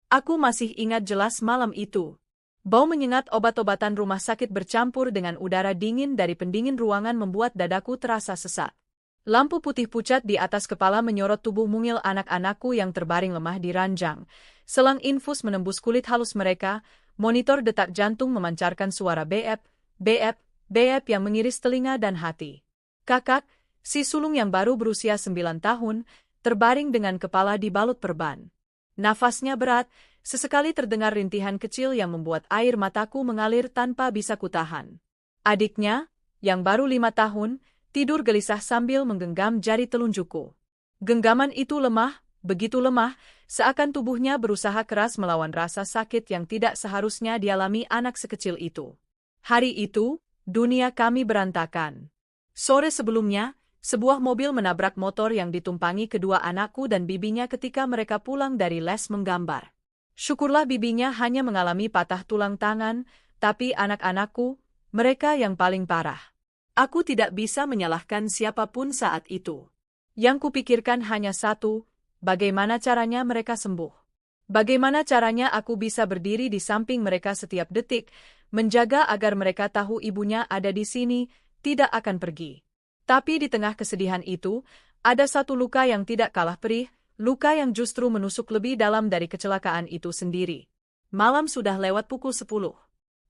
Aku masih ingat jelas malam itu. Bau menyengat obat-obatan rumah sakit bercampur dengan udara dingin dari pendingin ruangan membuat dadaku terasa sesak. Lampu putih pucat di atas kepala menyorot tubuh mungil anak-anakku yang terbaring lemah di ranjang. Selang infus menembus kulit halus mereka, monitor detak jantung memancarkan suara beep, beep, beep yang mengiris telinga dan hati. Kakak, si sulung yang baru berusia 9 tahun, terbaring dengan kepala dibalut perban. Nafasnya berat, sesekali terdengar rintihan kecil yang membuat air mataku mengalir tanpa bisa kutahan. Adiknya, yang baru 5 tahun, tidur gelisah sambil menggenggam jari telunjukku. Genggaman itu lemah, begitu lemah, seakan tubuhnya berusaha keras melawan rasa sakit yang tidak seharusnya dialami anak sekecil itu. Hari itu, dunia kami berantakan. Sore sebelumnya, sebuah mobil menabrak motor yang ditumpangi kedua anakku dan bibinya ketika mereka pulang dari les menggambar. Syukurlah bibinya hanya mengalami patah tulang tangan, tapi anak-anakku, mereka yang paling parah. Aku tidak bisa menyalahkan siapapun saat itu. Yang kupikirkan hanya satu, bagaimana caranya mereka sembuh. Bagaimana caranya aku bisa berdiri di samping mereka setiap detik, menjaga agar mereka tahu ibunya ada di sini, tidak akan pergi. Tapi di tengah kesedihan itu, ada satu luka yang tidak kalah perih, luka yang justru menusuk lebih dalam dari kecelakaan itu sendiri. Malam sudah lewat pukul 10.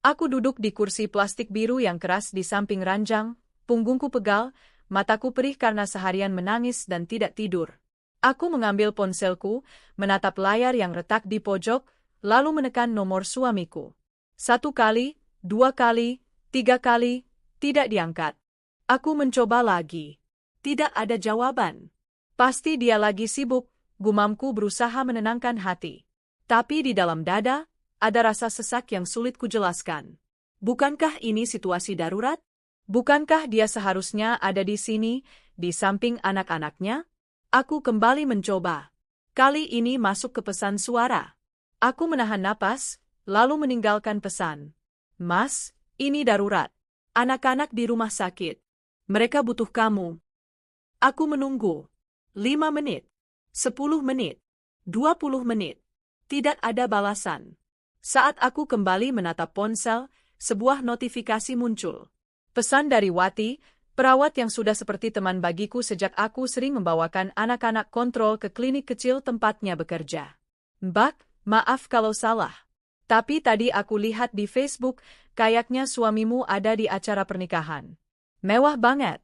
Aku duduk di kursi plastik biru yang keras di samping ranjang, punggungku pegal, mataku perih karena seharian menangis dan tidak tidur. Aku mengambil ponselku, menatap layar yang retak di pojok, lalu menekan nomor suamiku. 1 kali, 2 kali, 3 kali, tidak diangkat. Aku mencoba lagi. Tidak ada jawaban. Pasti dia lagi sibuk, gumamku berusaha menenangkan hati. Tapi di dalam dada, ada rasa sesak yang sulit kujelaskan. Bukankah ini situasi darurat? Bukankah dia seharusnya ada di sini, di samping anak-anaknya? Aku kembali mencoba. Kali ini masuk ke pesan suara. Aku menahan napas, lalu meninggalkan pesan. Mas, ini darurat. Anak-anak di rumah sakit. Mereka butuh kamu. Aku menunggu. 5 menit. 10 menit. 20 menit. Tidak ada balasan. Saat aku kembali menatap ponsel, sebuah notifikasi muncul. Pesan dari Wati, perawat yang sudah seperti teman bagiku sejak aku sering membawakan anak-anak kontrol ke klinik kecil tempatnya bekerja. Mbak, maaf kalau salah. Tapi tadi aku lihat di Facebook, kayaknya suamimu ada di acara pernikahan. Mewah banget.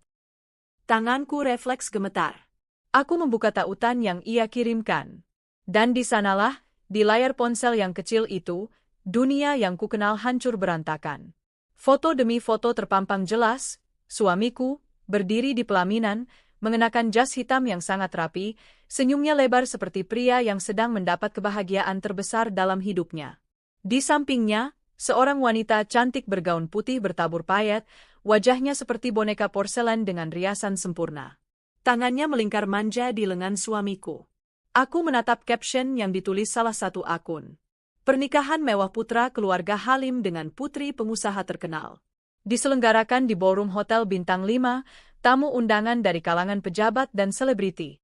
Tanganku refleks gemetar. Aku membuka tautan yang ia kirimkan. Dan di sanalah, di layar ponsel yang kecil itu, dunia yang kukenal hancur berantakan. Foto demi foto terpampang jelas, suamiku, berdiri di pelaminan, mengenakan jas hitam yang sangat rapi, senyumnya lebar seperti pria yang sedang mendapat kebahagiaan terbesar dalam hidupnya. Di sampingnya, seorang wanita cantik bergaun putih bertabur payet, wajahnya seperti boneka porselen dengan riasan sempurna. Tangannya melingkar manja di lengan suamiku. Aku menatap caption yang ditulis salah satu akun. Pernikahan mewah putra keluarga Halim dengan putri pengusaha terkenal. Diselenggarakan di ballroom hotel bintang 5, tamu undangan dari kalangan pejabat dan selebriti.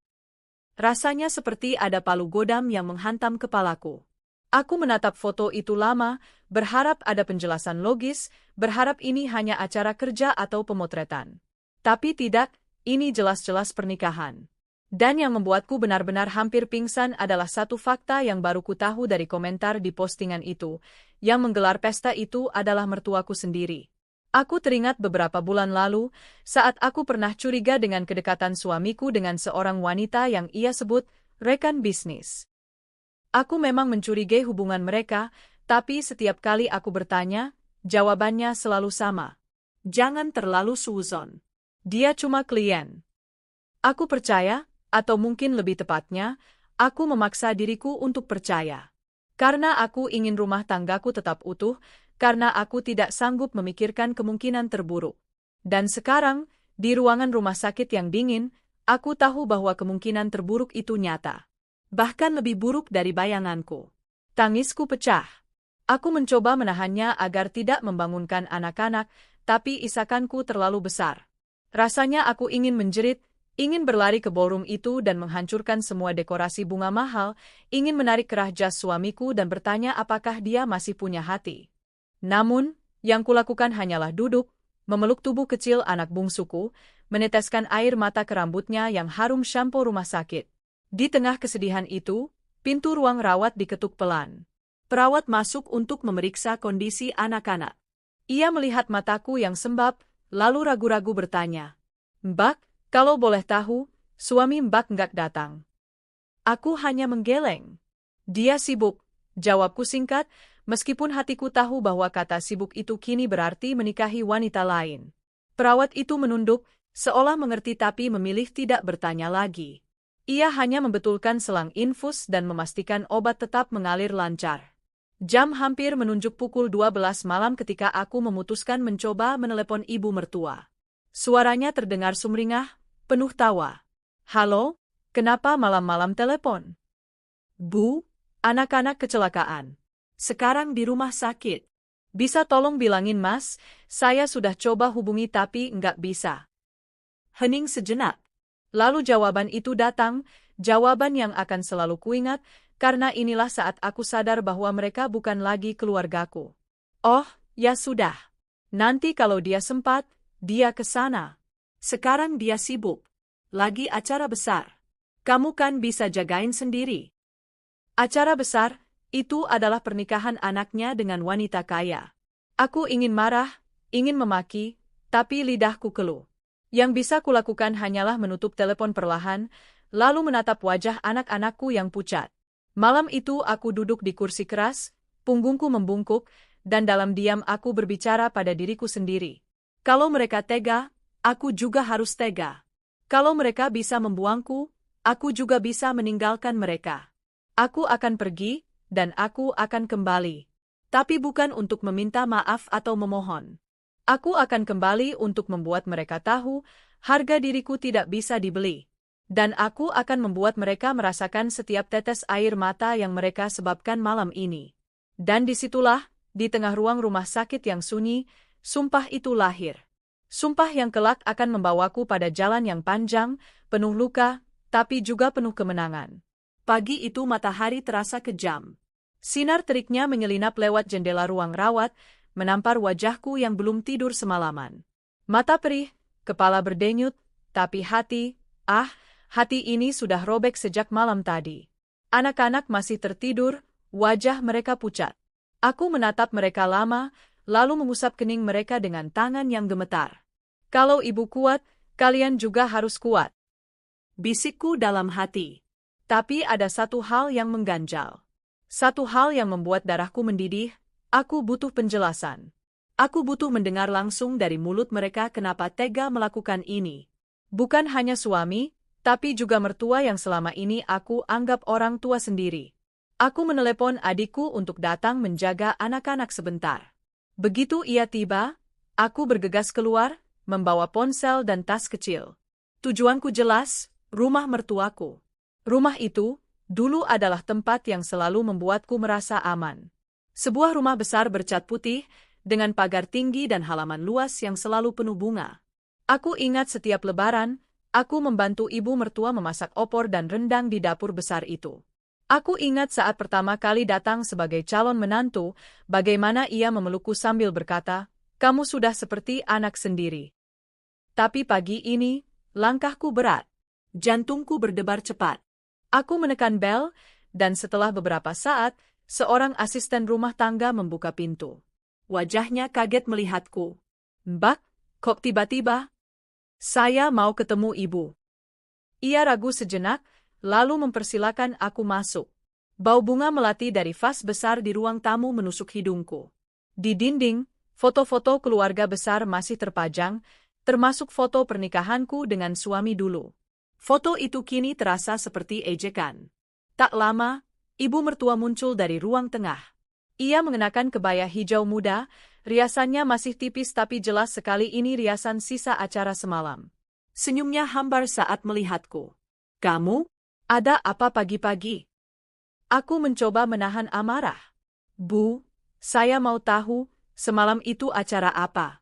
Rasanya seperti ada palu godam yang menghantam kepalaku. Aku menatap foto itu lama, berharap ada penjelasan logis, berharap ini hanya acara kerja atau pemotretan. Tapi tidak, ini jelas-jelas pernikahan. Dan yang membuatku benar-benar hampir pingsan adalah satu fakta yang baru ku tahu dari komentar di postingan itu, yang menggelar pesta itu adalah mertuaku sendiri. Aku teringat beberapa bulan lalu, saat aku pernah curiga dengan kedekatan suamiku dengan seorang wanita yang ia sebut rekan bisnis. Aku memang mencurigai hubungan mereka, tapi setiap kali aku bertanya, jawabannya selalu sama. Jangan terlalu suuzon. Dia cuma klien. Aku percaya, atau mungkin lebih tepatnya, aku memaksa diriku untuk percaya. Karena aku ingin rumah tanggaku tetap utuh, karena aku tidak sanggup memikirkan kemungkinan terburuk. Dan sekarang, di ruangan rumah sakit yang dingin, aku tahu bahwa kemungkinan terburuk itu nyata. Bahkan lebih buruk dari bayanganku. Tangisku pecah. Aku mencoba menahannya agar tidak membangunkan anak-anak, tapi isakanku terlalu besar. Rasanya aku ingin menjerit, Ingin berlari ke ballroom itu dan menghancurkan semua dekorasi bunga mahal, ingin menarik kerah jas suamiku dan bertanya apakah dia masih punya hati. Namun, yang kulakukan hanyalah duduk, memeluk tubuh kecil anak bungsuku, meneteskan air mata ke rambutnya yang harum sampo rumah sakit. Di tengah kesedihan itu, pintu ruang rawat diketuk pelan. Perawat masuk untuk memeriksa kondisi anak-anak. Ia melihat mataku yang sembab, lalu ragu-ragu bertanya, "Mbak, kalau boleh tahu, suami Mbak nggak datang." Aku hanya menggeleng. "Dia sibuk," jawabku singkat, meskipun hatiku tahu bahwa kata sibuk itu kini berarti menikahi wanita lain. Perawat itu menunduk, seolah mengerti tapi memilih tidak bertanya lagi. Ia hanya membetulkan selang infus dan memastikan obat tetap mengalir lancar. Jam hampir menunjuk pukul 12 malam ketika aku memutuskan mencoba menelepon ibu mertua. Suaranya terdengar sumringah, penuh tawa. "Halo, kenapa malam-malam telepon?" "Bu, anak-anak kecelakaan. Sekarang di rumah sakit. Bisa tolong bilangin Mas, saya sudah coba hubungi tapi nggak bisa." Hening sejenak. Lalu jawaban itu datang, jawaban yang akan selalu kuingat, karena inilah saat aku sadar bahwa mereka bukan lagi keluargaku. "Oh, ya sudah. Nanti kalau dia sempat, dia ke sana. Sekarang dia sibuk. Lagi acara besar. Kamu kan bisa jagain sendiri." Acara besar, itu adalah pernikahan anaknya dengan wanita kaya. Aku ingin marah, ingin memaki, tapi lidahku keluh. Yang bisa kulakukan hanyalah menutup telepon perlahan, lalu menatap wajah anak-anakku yang pucat. Malam itu aku duduk di kursi keras, punggungku membungkuk, dan dalam diam aku berbicara pada diriku sendiri. Kalau mereka tega, aku juga harus tega. Kalau mereka bisa membuangku, aku juga bisa meninggalkan mereka. Aku akan pergi, dan aku akan kembali. Tapi bukan untuk meminta maaf atau memohon. Aku akan kembali untuk membuat mereka tahu, harga diriku tidak bisa dibeli. Dan aku akan membuat mereka merasakan setiap tetes air mata yang mereka sebabkan malam ini. Dan disitulah, di tengah ruang rumah sakit yang sunyi, sumpah itu lahir. Sumpah yang kelak akan membawaku pada jalan yang panjang, penuh luka, tapi juga penuh kemenangan. Pagi itu matahari terasa kejam. Sinar teriknya menyelinap lewat jendela ruang rawat, menampar wajahku yang belum tidur semalaman. Mata perih, kepala berdenyut, tapi hati ini sudah robek sejak malam tadi. Anak-anak masih tertidur, wajah mereka pucat. Aku menatap mereka lama, lalu mengusap kening mereka dengan tangan yang gemetar. "Kalau ibu kuat, kalian juga harus kuat," bisikku dalam hati. Tapi ada satu hal yang mengganjal. Satu hal yang membuat darahku mendidih, aku butuh penjelasan. Aku butuh mendengar langsung dari mulut mereka kenapa tega melakukan ini. Bukan hanya suami, tapi juga mertua yang selama ini aku anggap orang tua sendiri. Aku menelepon adikku untuk datang menjaga anak-anak sebentar. Begitu ia tiba, aku bergegas keluar, membawa ponsel dan tas kecil. Tujuanku jelas, rumah mertuaku. Rumah itu, dulu adalah tempat yang selalu membuatku merasa aman. Sebuah rumah besar bercat putih, dengan pagar tinggi dan halaman luas yang selalu penuh bunga. Aku ingat setiap lebaran, aku membantu ibu mertua memasak opor dan rendang di dapur besar itu. Aku ingat saat pertama kali datang sebagai calon menantu, bagaimana ia memelukku sambil berkata, "Kamu sudah seperti anak sendiri." Tapi pagi ini, langkahku berat. Jantungku berdebar cepat. Aku menekan bel, dan setelah beberapa saat, seorang asisten rumah tangga membuka pintu. Wajahnya kaget melihatku. "Mbak, kok tiba-tiba?" "Saya mau ketemu ibu." Ia ragu sejenak, lalu mempersilakan aku masuk. Bau bunga melati dari vas besar di ruang tamu menusuk hidungku. Di dinding, foto-foto keluarga besar masih terpajang, termasuk foto pernikahanku dengan suami dulu. Foto itu kini terasa seperti ejekan. Tak lama, ibu mertua muncul dari ruang tengah. Ia mengenakan kebaya hijau muda, riasannya masih tipis tapi jelas sekali ini riasan sisa acara semalam. Senyumnya hambar saat melihatku. "Kamu? Ada apa pagi-pagi?" Aku mencoba menahan amarah. "Bu, saya mau tahu, semalam itu acara apa?"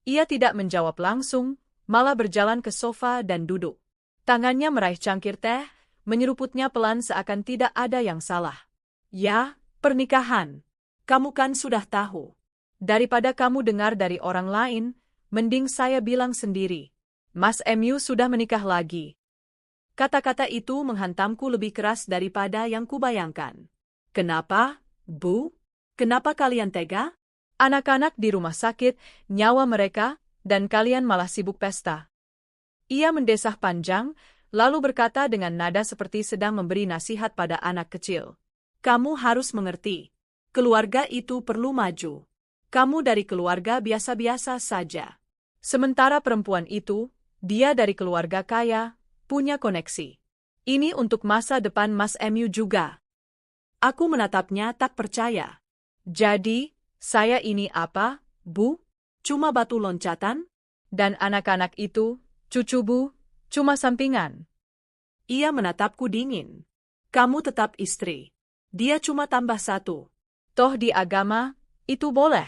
Ia tidak menjawab langsung, malah berjalan ke sofa dan duduk. Tangannya meraih cangkir teh, menyeruputnya pelan seakan tidak ada yang salah. Ya, pernikahan. Kamu kan sudah tahu. Daripada kamu dengar dari orang lain, mending saya bilang sendiri. Mas MU sudah menikah lagi. Kata-kata itu menghantamku lebih keras daripada yang kubayangkan. Kenapa, Bu? Kenapa kalian tega? Anak-anak di rumah sakit, nyawa mereka, dan kalian malah sibuk pesta. Ia mendesah panjang, lalu berkata dengan nada seperti sedang memberi nasihat pada anak kecil. Kamu harus mengerti. Keluarga itu perlu maju. Kamu dari keluarga biasa-biasa saja. Sementara perempuan itu, dia dari keluarga kaya, punya koneksi. Ini untuk masa depan Mas MU juga. Aku menatapnya tak percaya. Jadi, saya ini apa, Bu? Cuma batu loncatan? Dan anak-anak itu, cucu Bu, cuma sampingan. Ia menatapku dingin. Kamu tetap istri. Dia cuma tambah satu. Toh di agama, itu boleh.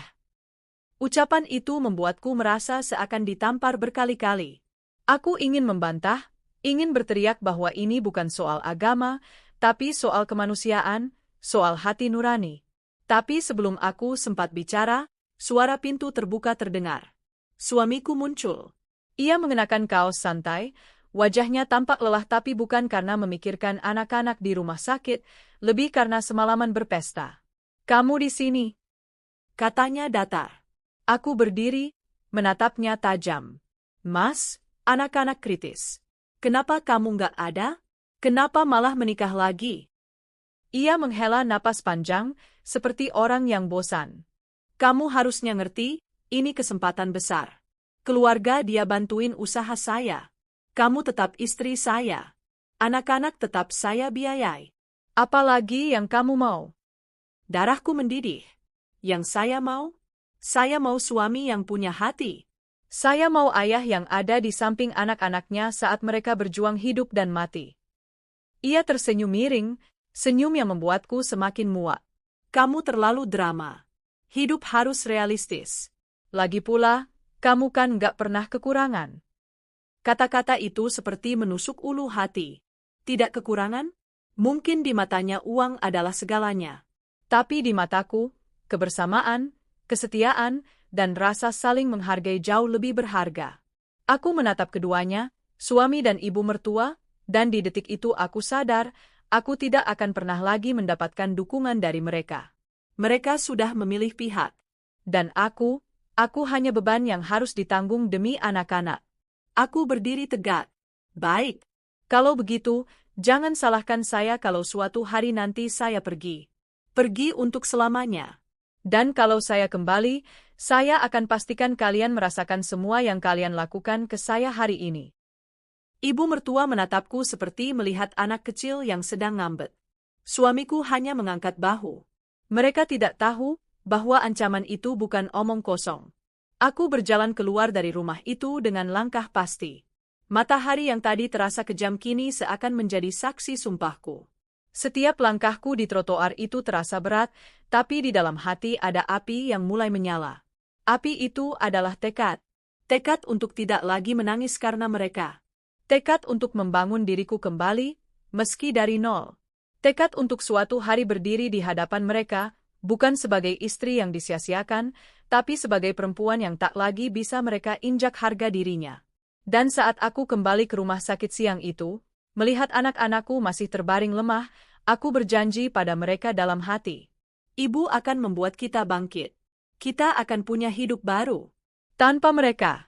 Ucapan itu membuatku merasa seakan ditampar berkali-kali. Aku ingin membantah, ingin berteriak bahwa ini bukan soal agama, tapi soal kemanusiaan, soal hati nurani. Tapi sebelum aku sempat bicara, suara pintu terbuka terdengar. Suamiku muncul. Ia mengenakan kaos santai, wajahnya tampak lelah tapi bukan karena memikirkan anak-anak di rumah sakit, lebih karena semalaman berpesta. Kamu di sini? Katanya datar. Aku berdiri, menatapnya tajam. Mas, anak-anak kritis. Kenapa kamu nggak ada? Kenapa malah menikah lagi? Ia menghela napas panjang, seperti orang yang bosan. Kamu harusnya ngerti, ini kesempatan besar. Keluarga dia bantuin usaha saya. Kamu tetap istri saya. Anak-anak tetap saya biayai. Apalagi yang kamu mau? Darahku mendidih. Yang saya mau suami yang punya hati. Saya mau ayah yang ada di samping anak-anaknya saat mereka berjuang hidup dan mati. Ia tersenyum miring, senyum yang membuatku semakin muak. Kamu terlalu drama. Hidup harus realistis. Lagi pula, kamu kan nggak pernah kekurangan. Kata-kata itu seperti menusuk ulu hati. Tidak kekurangan? Mungkin di matanya uang adalah segalanya. Tapi di mataku, kebersamaan, kesetiaan, dan rasa saling menghargai jauh lebih berharga. Aku menatap keduanya, suami dan ibu mertua, dan di detik itu aku sadar, aku tidak akan pernah lagi mendapatkan dukungan dari mereka. Mereka sudah memilih pihak. Dan aku hanya beban yang harus ditanggung demi anak-anak. Aku berdiri tegak. Baik. Kalau begitu, jangan salahkan saya kalau suatu hari nanti saya pergi. Pergi untuk selamanya. Dan kalau saya kembali, saya akan pastikan kalian merasakan semua yang kalian lakukan ke saya hari ini. Ibu mertua menatapku seperti melihat anak kecil yang sedang ngambek. Suamiku hanya mengangkat bahu. Mereka tidak tahu bahwa ancaman itu bukan omong kosong. Aku berjalan keluar dari rumah itu dengan langkah pasti. Matahari yang tadi terasa kejam kini seakan menjadi saksi sumpahku. Setiap langkahku di trotoar itu terasa berat, tapi di dalam hati ada api yang mulai menyala. Api itu adalah tekad. Tekad untuk tidak lagi menangis karena mereka. Tekad untuk membangun diriku kembali, meski dari nol. Tekad untuk suatu hari berdiri di hadapan mereka, bukan sebagai istri yang disia-siakan, tapi sebagai perempuan yang tak lagi bisa mereka injak harga dirinya. Dan saat aku kembali ke rumah sakit siang itu, melihat anak-anakku masih terbaring lemah, aku berjanji pada mereka dalam hati. Ibu akan membuat kita bangkit. Kita akan punya hidup baru. Tanpa mereka.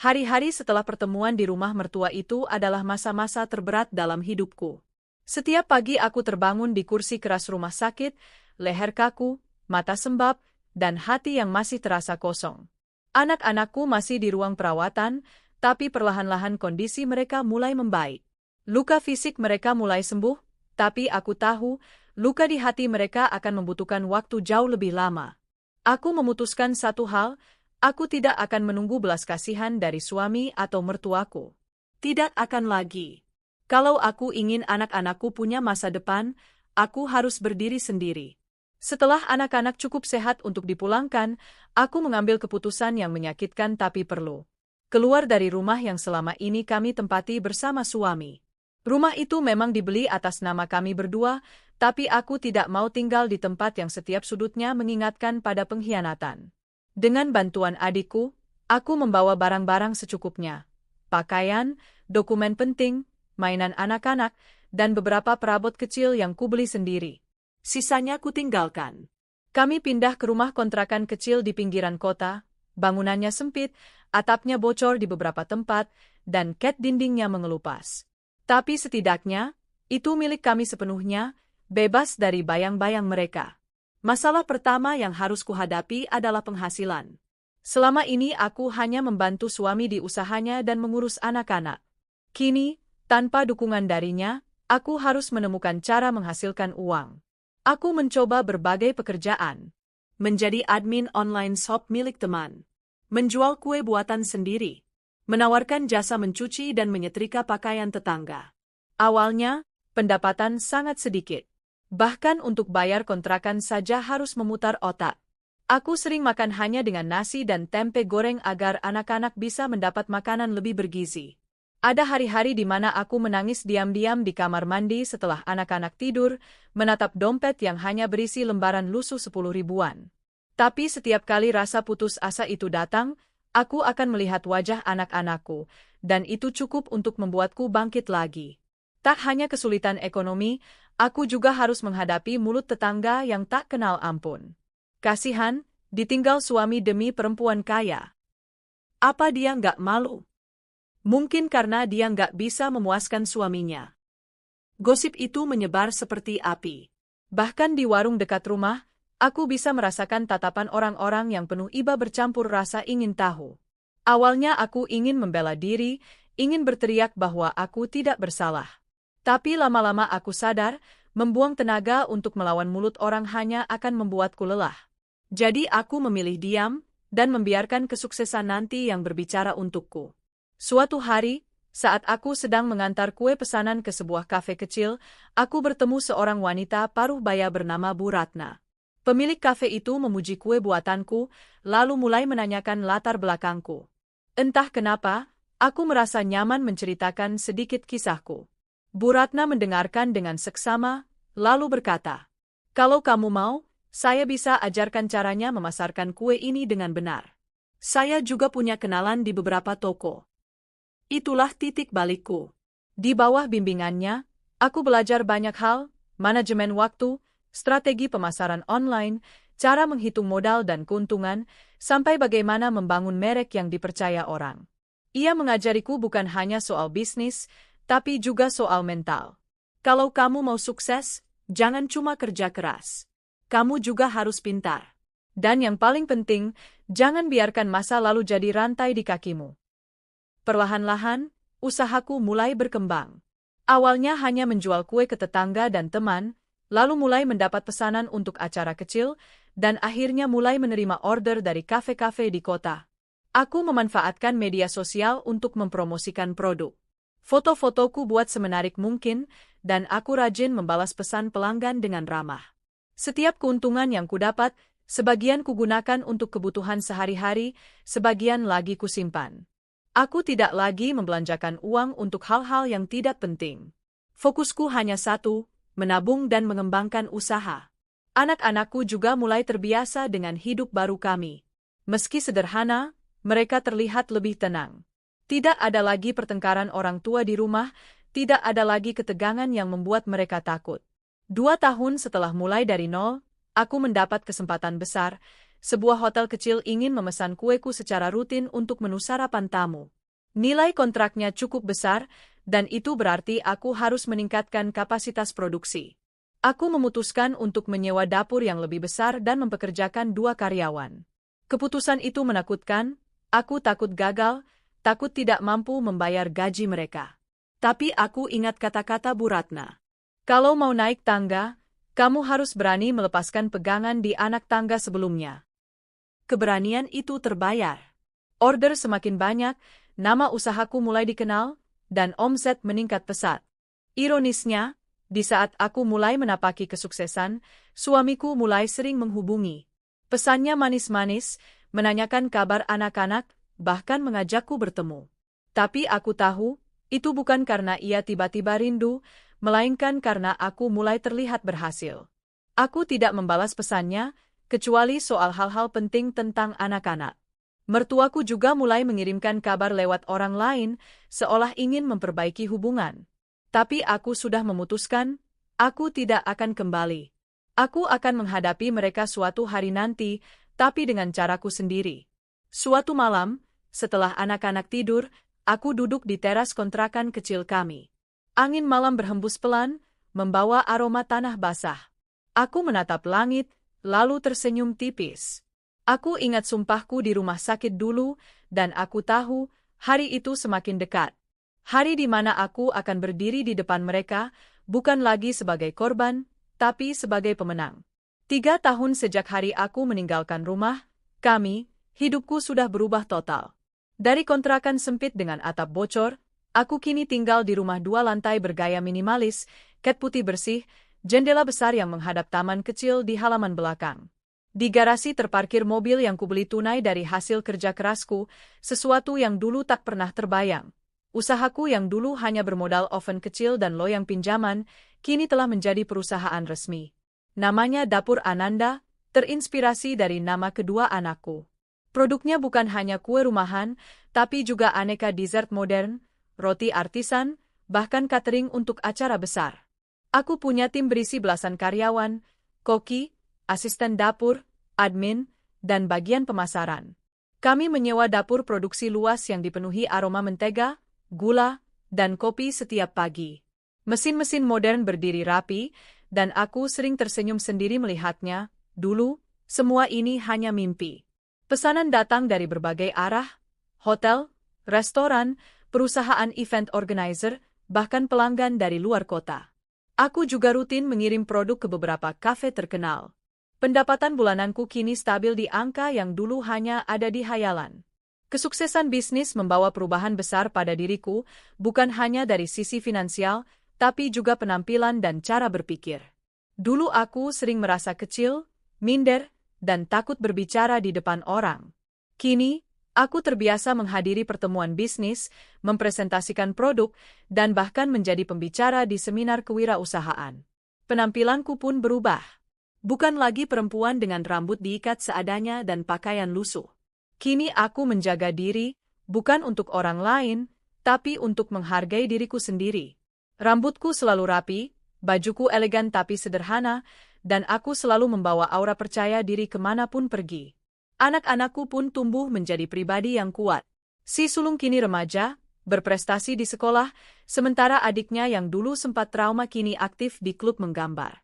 Hari-hari setelah pertemuan di rumah mertua itu adalah masa-masa terberat dalam hidupku. Setiap pagi aku terbangun di kursi keras rumah sakit, leher kaku, mata sembab, dan hati yang masih terasa kosong. Anak-anakku masih di ruang perawatan, tapi perlahan-lahan kondisi mereka mulai membaik. Luka fisik mereka mulai sembuh, tapi aku tahu, luka di hati mereka akan membutuhkan waktu jauh lebih lama. Aku memutuskan satu hal, aku tidak akan menunggu belas kasihan dari suami atau mertuaku. Tidak akan lagi. Kalau aku ingin anak-anakku punya masa depan, aku harus berdiri sendiri. Setelah anak-anak cukup sehat untuk dipulangkan, aku mengambil keputusan yang menyakitkan tapi perlu. keluar dari rumah yang selama ini kami tempati bersama suami. Rumah itu memang dibeli atas nama kami berdua, tapi aku tidak mau tinggal di tempat yang setiap sudutnya mengingatkan pada pengkhianatan. Dengan bantuan adikku, aku membawa barang-barang secukupnya. Pakaian, dokumen penting, mainan anak-anak, dan beberapa perabot kecil yang kubeli sendiri. Sisanya kutinggalkan. Kami pindah ke rumah kontrakan kecil di pinggiran kota, bangunannya sempit, atapnya bocor di beberapa tempat, dan cat dindingnya mengelupas. Tapi setidaknya, itu milik kami sepenuhnya, bebas dari bayang-bayang mereka. Masalah pertama yang harus kuhadapi adalah penghasilan. Selama ini aku hanya membantu suami di usahanya dan mengurus anak-anak. Kini, tanpa dukungan darinya, aku harus menemukan cara menghasilkan uang. Aku mencoba berbagai pekerjaan. Menjadi admin online shop milik teman. Menjual kue buatan sendiri. Menawarkan jasa mencuci dan menyetrika pakaian tetangga. Awalnya, pendapatan sangat sedikit. Bahkan untuk bayar kontrakan saja harus memutar otak. Aku sering makan hanya dengan nasi dan tempe goreng agar anak-anak bisa mendapat makanan lebih bergizi. Ada hari-hari di mana aku menangis diam-diam di kamar mandi setelah anak-anak tidur, menatap dompet yang hanya berisi lembaran lusuh 10 ribuan. Tapi setiap kali rasa putus asa itu datang, aku akan melihat wajah anak-anakku, dan itu cukup untuk membuatku bangkit lagi. Tak hanya kesulitan ekonomi, aku juga harus menghadapi mulut tetangga yang tak kenal ampun. Kasihan, ditinggal suami demi perempuan kaya. Apa dia nggak malu? Mungkin karena dia nggak bisa memuaskan suaminya. Gosip itu menyebar seperti api. Bahkan di warung dekat rumah, aku bisa merasakan tatapan orang-orang yang penuh iba bercampur rasa ingin tahu. Awalnya aku ingin membela diri, ingin berteriak bahwa aku tidak bersalah. Tapi lama-lama aku sadar, membuang tenaga untuk melawan mulut orang hanya akan membuatku lelah. Jadi aku memilih diam, dan membiarkan kesuksesan nanti yang berbicara untukku. Suatu hari, saat aku sedang mengantar kue pesanan ke sebuah kafe kecil, aku bertemu seorang wanita paruh baya bernama Bu Ratna. Pemilik kafe itu memuji kue buatanku, lalu mulai menanyakan latar belakangku. Entah kenapa, aku merasa nyaman menceritakan sedikit kisahku. Bu Ratna mendengarkan dengan seksama, lalu berkata, "Kalau kamu mau, saya bisa ajarkan caranya memasarkan kue ini dengan benar. Saya juga punya kenalan di beberapa toko." Itulah titik balikku. Di bawah bimbingannya, aku belajar banyak hal, manajemen waktu, strategi pemasaran online, cara menghitung modal dan keuntungan, sampai bagaimana membangun merek yang dipercaya orang. Ia mengajariku bukan hanya soal bisnis, tapi juga soal mental. Kalau kamu mau sukses, jangan cuma kerja keras. Kamu juga harus pintar. Dan yang paling penting, jangan biarkan masa lalu jadi rantai di kakimu. Perlahan-lahan, usahaku mulai berkembang. Awalnya hanya menjual kue ke tetangga dan teman, lalu mulai mendapat pesanan untuk acara kecil, dan akhirnya mulai menerima order dari kafe-kafe di kota. Aku memanfaatkan media sosial untuk mempromosikan produk. Foto-fotoku buat semenarik mungkin, dan aku rajin membalas pesan pelanggan dengan ramah. Setiap keuntungan yang kudapat, sebagian kugunakan untuk kebutuhan sehari-hari, sebagian lagi kusimpan. Aku tidak lagi membelanjakan uang untuk hal-hal yang tidak penting. Fokusku hanya satu, menabung dan mengembangkan usaha. Anak-anakku juga mulai terbiasa dengan hidup baru kami. Meski sederhana, mereka terlihat lebih tenang. Tidak ada lagi pertengkaran orang tua di rumah, tidak ada lagi ketegangan yang membuat mereka takut. 2 tahun setelah mulai dari nol, aku mendapat kesempatan besar. Sebuah hotel kecil ingin memesan kueku secara rutin untuk menu sarapan tamu. Nilai kontraknya cukup besar, dan itu berarti aku harus meningkatkan kapasitas produksi. Aku memutuskan untuk menyewa dapur yang lebih besar dan mempekerjakan 2 karyawan. Keputusan itu menakutkan, aku takut gagal, takut tidak mampu membayar gaji mereka. Tapi aku ingat kata-kata Bu Ratna. Kalau mau naik tangga, kamu harus berani melepaskan pegangan di anak tangga sebelumnya. Keberanian itu terbayar. Order semakin banyak, nama usahaku mulai dikenal, dan omset meningkat pesat. Ironisnya, di saat aku mulai menapaki kesuksesan, suamiku mulai sering menghubungi. Pesannya manis-manis, menanyakan kabar anak-anak, bahkan mengajakku bertemu. Tapi aku tahu, itu bukan karena ia tiba-tiba rindu, melainkan karena aku mulai terlihat berhasil. Aku tidak membalas pesannya, kecuali soal hal-hal penting tentang anak-anak. Mertuaku juga mulai mengirimkan kabar lewat orang lain, seolah ingin memperbaiki hubungan. Tapi aku sudah memutuskan, aku tidak akan kembali. Aku akan menghadapi mereka suatu hari nanti, tapi dengan caraku sendiri. Suatu malam, setelah anak-anak tidur, aku duduk di teras kontrakan kecil kami. Angin malam berhembus pelan, membawa aroma tanah basah. Aku menatap langit, lalu tersenyum tipis. Aku ingat sumpahku di rumah sakit dulu, dan aku tahu, hari itu semakin dekat. Hari di mana aku akan berdiri di depan mereka, bukan lagi sebagai korban, tapi sebagai pemenang. 3 tahun sejak hari aku meninggalkan rumah kami, hidupku sudah berubah total. Dari kontrakan sempit dengan atap bocor, aku kini tinggal di rumah 2 lantai bergaya minimalis, cat putih bersih, jendela besar yang menghadap taman kecil di halaman belakang. Di garasi terparkir mobil yang kubeli tunai dari hasil kerja kerasku, sesuatu yang dulu tak pernah terbayang. Usahaku yang dulu hanya bermodal oven kecil dan loyang pinjaman, kini telah menjadi perusahaan resmi. Namanya Dapur Ananda, terinspirasi dari nama kedua anakku. Produknya bukan hanya kue rumahan, tapi juga aneka dessert modern, roti artisan, bahkan catering untuk acara besar. Aku punya tim berisi belasan karyawan, koki, asisten dapur, admin, dan bagian pemasaran. Kami menyewa dapur produksi luas yang dipenuhi aroma mentega, gula, dan kopi setiap pagi. Mesin-mesin modern berdiri rapi, dan aku sering tersenyum sendiri melihatnya. Dulu, semua ini hanya mimpi. Pesanan datang dari berbagai arah, hotel, restoran, perusahaan event organizer, bahkan pelanggan dari luar kota. Aku juga rutin mengirim produk ke beberapa kafe terkenal. Pendapatan bulananku kini stabil di angka yang dulu hanya ada di hayalan. Kesuksesan bisnis membawa perubahan besar pada diriku, bukan hanya dari sisi finansial, tapi juga penampilan dan cara berpikir. Dulu aku sering merasa kecil, minder, dan takut berbicara di depan orang. Kini, aku terbiasa menghadiri pertemuan bisnis, mempresentasikan produk, dan bahkan menjadi pembicara di seminar kewirausahaan. Penampilanku pun berubah. Bukan lagi perempuan dengan rambut diikat seadanya dan pakaian lusuh. Kini aku menjaga diri, bukan untuk orang lain, tapi untuk menghargai diriku sendiri. Rambutku selalu rapi, bajuku elegan tapi sederhana, dan aku selalu membawa aura percaya diri kemanapun pergi. Anak-anakku pun tumbuh menjadi pribadi yang kuat. Si sulung kini remaja, berprestasi di sekolah, sementara adiknya yang dulu sempat trauma kini aktif di klub menggambar.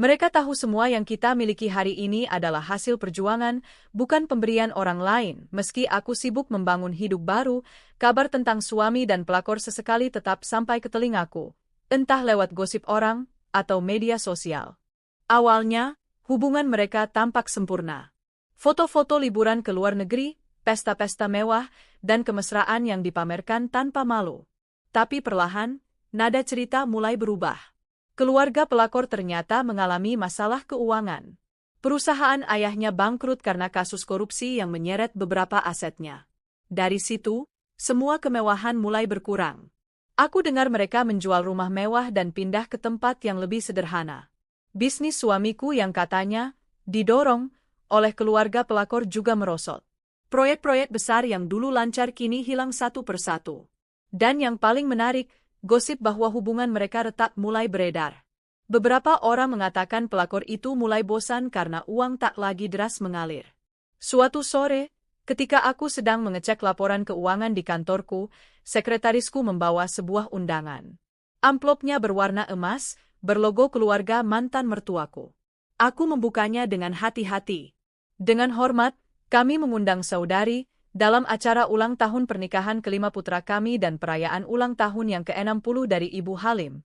Mereka tahu semua yang kita miliki hari ini adalah hasil perjuangan, bukan pemberian orang lain. Meski aku sibuk membangun hidup baru, kabar tentang suami dan pelakor sesekali tetap sampai ke telingaku, entah lewat gosip orang atau media sosial. Awalnya, hubungan mereka tampak sempurna. Foto-foto liburan ke luar negeri, pesta-pesta mewah, dan kemesraan yang dipamerkan tanpa malu. Tapi perlahan, nada cerita mulai berubah. Keluarga pelakor ternyata mengalami masalah keuangan. Perusahaan ayahnya bangkrut karena kasus korupsi yang menyeret beberapa asetnya. Dari situ, semua kemewahan mulai berkurang. Aku dengar mereka menjual rumah mewah dan pindah ke tempat yang lebih sederhana. Bisnis suamiku yang katanya didorong oleh keluarga pelakor juga merosot. Proyek-proyek besar yang dulu lancar kini hilang satu persatu. Dan yang paling menarik, gosip bahwa hubungan mereka retak mulai beredar. Beberapa orang mengatakan pelakor itu mulai bosan karena uang tak lagi deras mengalir. Suatu sore, ketika aku sedang mengecek laporan keuangan di kantorku, sekretarisku membawa sebuah undangan. Amplopnya berwarna emas, berlogo keluarga mantan mertuaku. Aku membukanya dengan hati-hati. Dengan hormat, kami mengundang saudari dalam acara ulang tahun pernikahan kelima putra kami dan perayaan ulang tahun yang ke-60 dari Ibu Halim.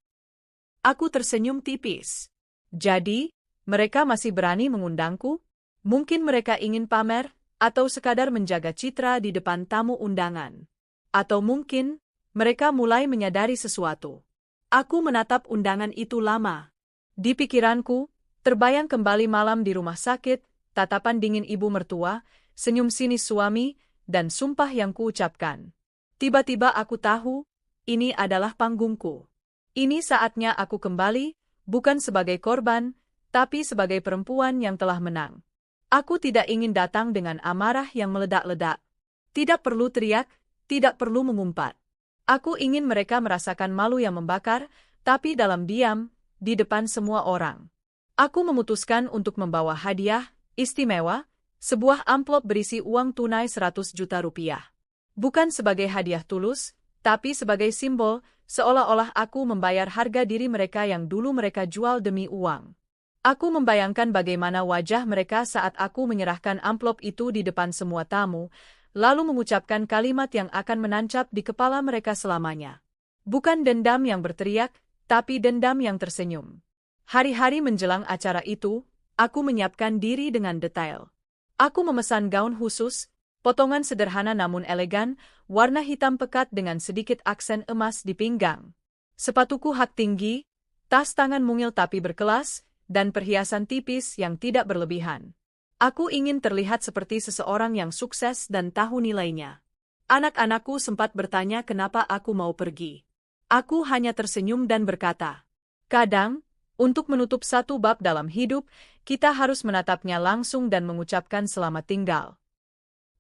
Aku tersenyum tipis. Jadi, mereka masih berani mengundangku? Mungkin mereka ingin pamer, atau sekadar menjaga citra di depan tamu undangan. Atau mungkin, mereka mulai menyadari sesuatu. Aku menatap undangan itu lama. Di pikiranku, terbayang kembali malam di rumah sakit, tatapan dingin ibu mertua, senyum sinis suami, dan sumpah yang kuucapkan. Tiba-tiba aku tahu, ini adalah panggungku. Ini saatnya aku kembali, bukan sebagai korban, tapi sebagai perempuan yang telah menang. Aku tidak ingin datang dengan amarah yang meledak-ledak. Tidak perlu teriak, tidak perlu mengumpat. Aku ingin mereka merasakan malu yang membakar, tapi dalam diam, di depan semua orang. Aku memutuskan untuk membawa hadiah istimewa, sebuah amplop berisi uang tunai 100 juta rupiah. Bukan sebagai hadiah tulus, tapi sebagai simbol, seolah-olah aku membayar harga diri mereka yang dulu mereka jual demi uang. Aku membayangkan bagaimana wajah mereka saat aku menyerahkan amplop itu di depan semua tamu, lalu mengucapkan kalimat yang akan menancap di kepala mereka selamanya. Bukan dendam yang berteriak, tapi dendam yang tersenyum. Hari-hari menjelang acara itu, aku menyiapkan diri dengan detail. Aku memesan gaun khusus, potongan sederhana namun elegan, warna hitam pekat dengan sedikit aksen emas di pinggang. Sepatuku hak tinggi, tas tangan mungil tapi berkelas, dan perhiasan tipis yang tidak berlebihan. Aku ingin terlihat seperti seseorang yang sukses dan tahu nilainya. Anak-anakku sempat bertanya kenapa aku mau pergi. Aku hanya tersenyum dan berkata, kadang, untuk menutup satu bab dalam hidup, kita harus menatapnya langsung dan mengucapkan selamat tinggal.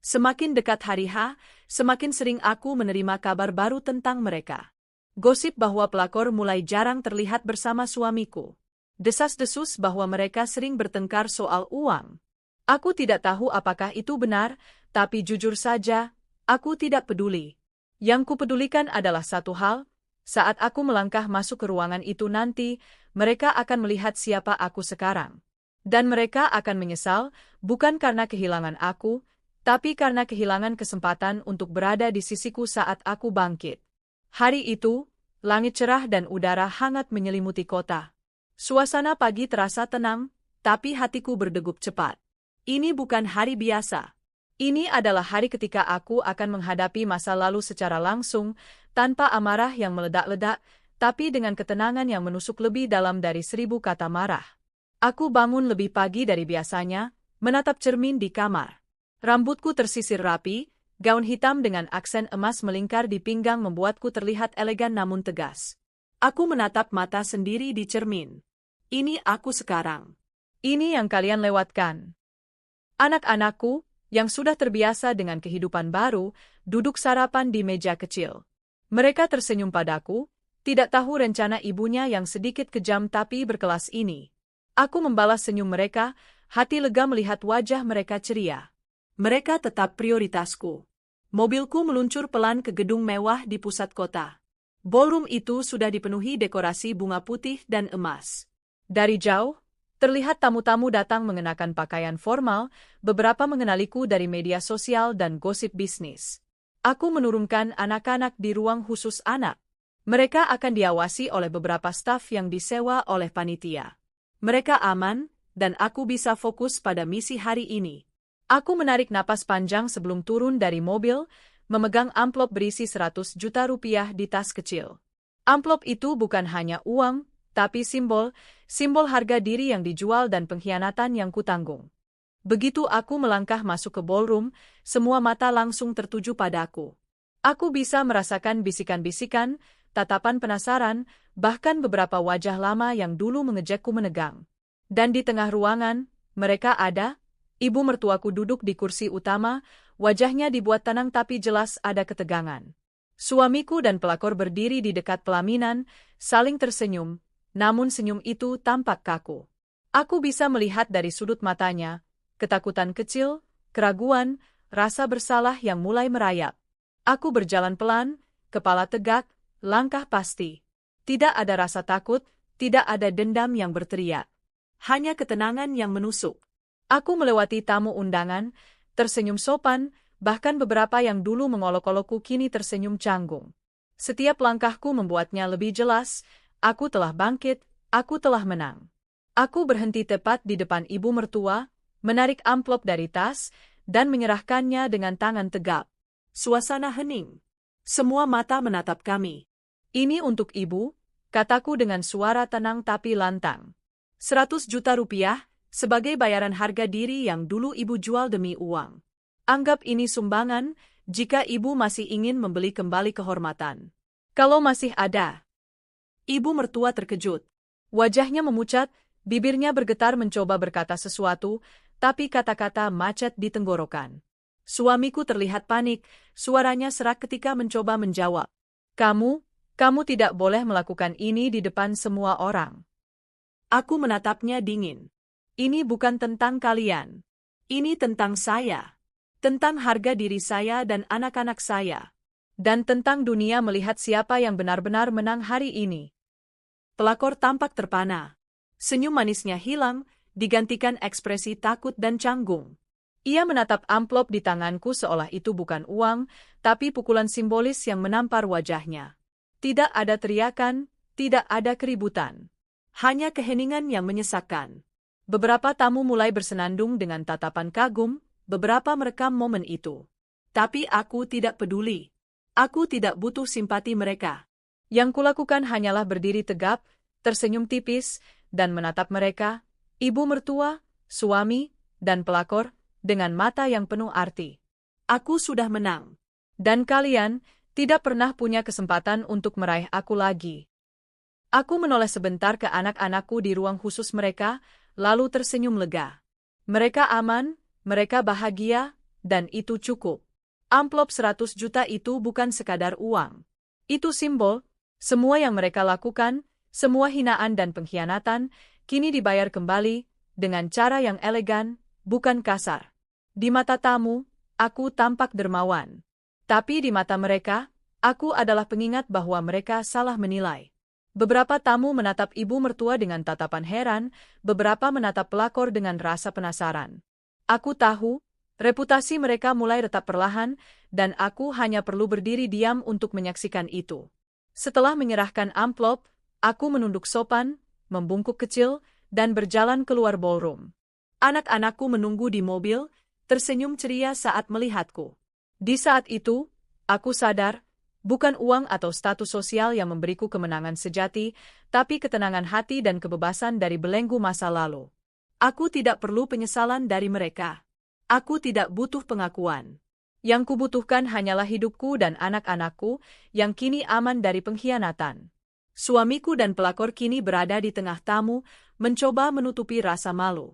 Semakin dekat hari H, semakin sering aku menerima kabar baru tentang mereka. Gosip bahwa pelakor mulai jarang terlihat bersama suamiku. Desas-desus bahwa mereka sering bertengkar soal uang. Aku tidak tahu apakah itu benar, tapi jujur saja, aku tidak peduli. Yang kupedulikan adalah satu hal, saat aku melangkah masuk ke ruangan itu nanti, mereka akan melihat siapa aku sekarang. Dan mereka akan menyesal, bukan karena kehilangan aku, tapi karena kehilangan kesempatan untuk berada di sisiku saat aku bangkit. Hari itu, langit cerah dan udara hangat menyelimuti kota. Suasana pagi terasa tenang, tapi hatiku berdegup cepat. Ini bukan hari biasa. Ini adalah hari ketika aku akan menghadapi masa lalu secara langsung, tanpa amarah yang meledak-ledak, tapi dengan ketenangan yang menusuk lebih dalam dari 1000 kata marah. Aku bangun lebih pagi dari biasanya, menatap cermin di kamar. Rambutku tersisir rapi, gaun hitam dengan aksen emas melingkar di pinggang membuatku terlihat elegan namun tegas. Aku menatap mata sendiri di cermin. Ini aku sekarang. Ini yang kalian lewatkan. Anak-anakku, yang sudah terbiasa dengan kehidupan baru, duduk sarapan di meja kecil. Mereka tersenyum padaku, tidak tahu rencana ibunya yang sedikit kejam tapi berkelas ini. Aku membalas senyum mereka, hati lega melihat wajah mereka ceria. Mereka tetap prioritasku. Mobilku meluncur pelan ke gedung mewah di pusat kota. Ballroom itu sudah dipenuhi dekorasi bunga putih dan emas. Dari jauh, terlihat tamu-tamu datang mengenakan pakaian formal, beberapa mengenaliku dari media sosial dan gosip bisnis. Aku menurunkan anak-anak di ruang khusus anak. Mereka akan diawasi oleh beberapa staf yang disewa oleh panitia. Mereka aman, dan aku bisa fokus pada misi hari ini. Aku menarik napas panjang sebelum turun dari mobil, memegang amplop berisi 100 juta rupiah di tas kecil. Amplop itu bukan hanya uang, tapi simbol harga diri yang dijual dan pengkhianatan yang kutanggung. Begitu aku melangkah masuk ke ballroom, semua mata langsung tertuju padaku. Aku bisa merasakan bisikan-bisikan, tatapan penasaran, bahkan beberapa wajah lama yang dulu mengejakku menegang. Dan di tengah ruangan, mereka ada. Ibu mertuaku duduk di kursi utama, wajahnya dibuat tenang tapi jelas ada ketegangan. Suamiku dan pelakor berdiri di dekat pelaminan, saling tersenyum, namun senyum itu tampak kaku. Aku bisa melihat dari sudut matanya, ketakutan kecil, keraguan, rasa bersalah yang mulai merayap. Aku berjalan pelan, kepala tegak, langkah pasti. Tidak ada rasa takut, tidak ada dendam yang berteriak. Hanya ketenangan yang menusuk. Aku melewati tamu undangan, tersenyum sopan, bahkan beberapa yang dulu mengolok-olokku kini tersenyum canggung. Setiap langkahku membuatnya lebih jelas, aku telah bangkit, aku telah menang. Aku berhenti tepat di depan ibu mertua, menarik amplop dari tas, dan menyerahkannya dengan tangan tegap. Suasana hening. Semua mata menatap kami. Ini untuk ibu, kataku dengan suara tenang tapi lantang. 100 juta rupiah, sebagai bayaran harga diri yang dulu ibu jual demi uang. Anggap ini sumbangan, jika ibu masih ingin membeli kembali kehormatan. Kalau masih ada. Ibu mertua terkejut. Wajahnya memucat, bibirnya bergetar mencoba berkata sesuatu, tapi kata-kata macet di tenggorokan. Suamiku terlihat panik, suaranya serak ketika mencoba menjawab. Kamu tidak boleh melakukan ini di depan semua orang. Aku menatapnya dingin. Ini bukan tentang kalian. Ini tentang saya. Tentang harga diri saya dan anak-anak saya. Dan tentang dunia melihat siapa yang benar-benar menang hari ini. Pelakor tampak terpana. Senyum manisnya hilang, digantikan ekspresi takut dan canggung. Ia menatap amplop di tanganku seolah itu bukan uang, tapi pukulan simbolis yang menampar wajahnya. Tidak ada teriakan, tidak ada keributan. Hanya keheningan yang menyesakkan. Beberapa tamu mulai bersenandung dengan tatapan kagum, beberapa merekam momen itu. Tapi aku tidak peduli. Aku tidak butuh simpati mereka. Yang kulakukan hanyalah berdiri tegap, tersenyum tipis, dan menatap mereka, ibu mertua, suami, dan pelakor, dengan mata yang penuh arti. Aku sudah menang. Dan kalian tidak pernah punya kesempatan untuk meraih aku lagi. Aku menoleh sebentar ke anak-anakku di ruang khusus mereka, lalu tersenyum lega. Mereka aman, mereka bahagia, dan itu cukup. Amplop 100 juta itu bukan sekadar uang. Itu simbol, semua yang mereka lakukan, semua hinaan dan pengkhianatan, kini dibayar kembali, dengan cara yang elegan, bukan kasar. Di mata tamu, aku tampak dermawan. Tapi di mata mereka, aku adalah pengingat bahwa mereka salah menilai. Beberapa tamu menatap ibu mertua dengan tatapan heran, beberapa menatap pelakor dengan rasa penasaran. Aku tahu, reputasi mereka mulai retak perlahan, dan aku hanya perlu berdiri diam untuk menyaksikan itu. Setelah menyerahkan amplop, aku menunduk sopan, membungkuk kecil, dan berjalan keluar ballroom. Anak-anakku menunggu di mobil, tersenyum ceria saat melihatku. Di saat itu, aku sadar, bukan uang atau status sosial yang memberiku kemenangan sejati, tapi ketenangan hati dan kebebasan dari belenggu masa lalu. Aku tidak perlu penyesalan dari mereka. Aku tidak butuh pengakuan. Yang kubutuhkan hanyalah hidupku dan anak-anakku yang kini aman dari pengkhianatan. Suamiku dan pelakor kini berada di tengah tamu, mencoba menutupi rasa malu.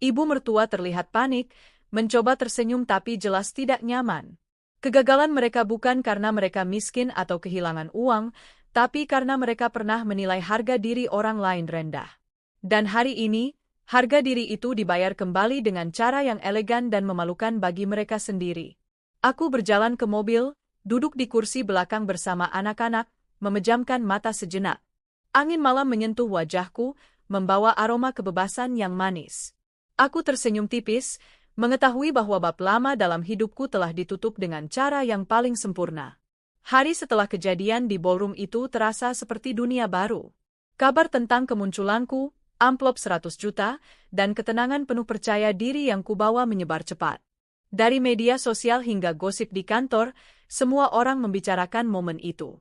Ibu mertua terlihat panik, mencoba tersenyum tapi jelas tidak nyaman. Kegagalan mereka bukan karena mereka miskin atau kehilangan uang, tapi karena mereka pernah menilai harga diri orang lain rendah. Dan hari ini, harga diri itu dibayar kembali dengan cara yang elegan dan memalukan bagi mereka sendiri. Aku berjalan ke mobil, duduk di kursi belakang bersama anak-anak, memejamkan mata sejenak. Angin malam menyentuh wajahku, membawa aroma kebebasan yang manis. Aku tersenyum tipis, mengetahui bahwa bab lama dalam hidupku telah ditutup dengan cara yang paling sempurna. Hari setelah kejadian di ballroom itu terasa seperti dunia baru. Kabar tentang kemunculanku, amplop 100 juta, dan ketenangan penuh percaya diri yang kubawa menyebar cepat. Dari media sosial hingga gosip di kantor, semua orang membicarakan momen itu.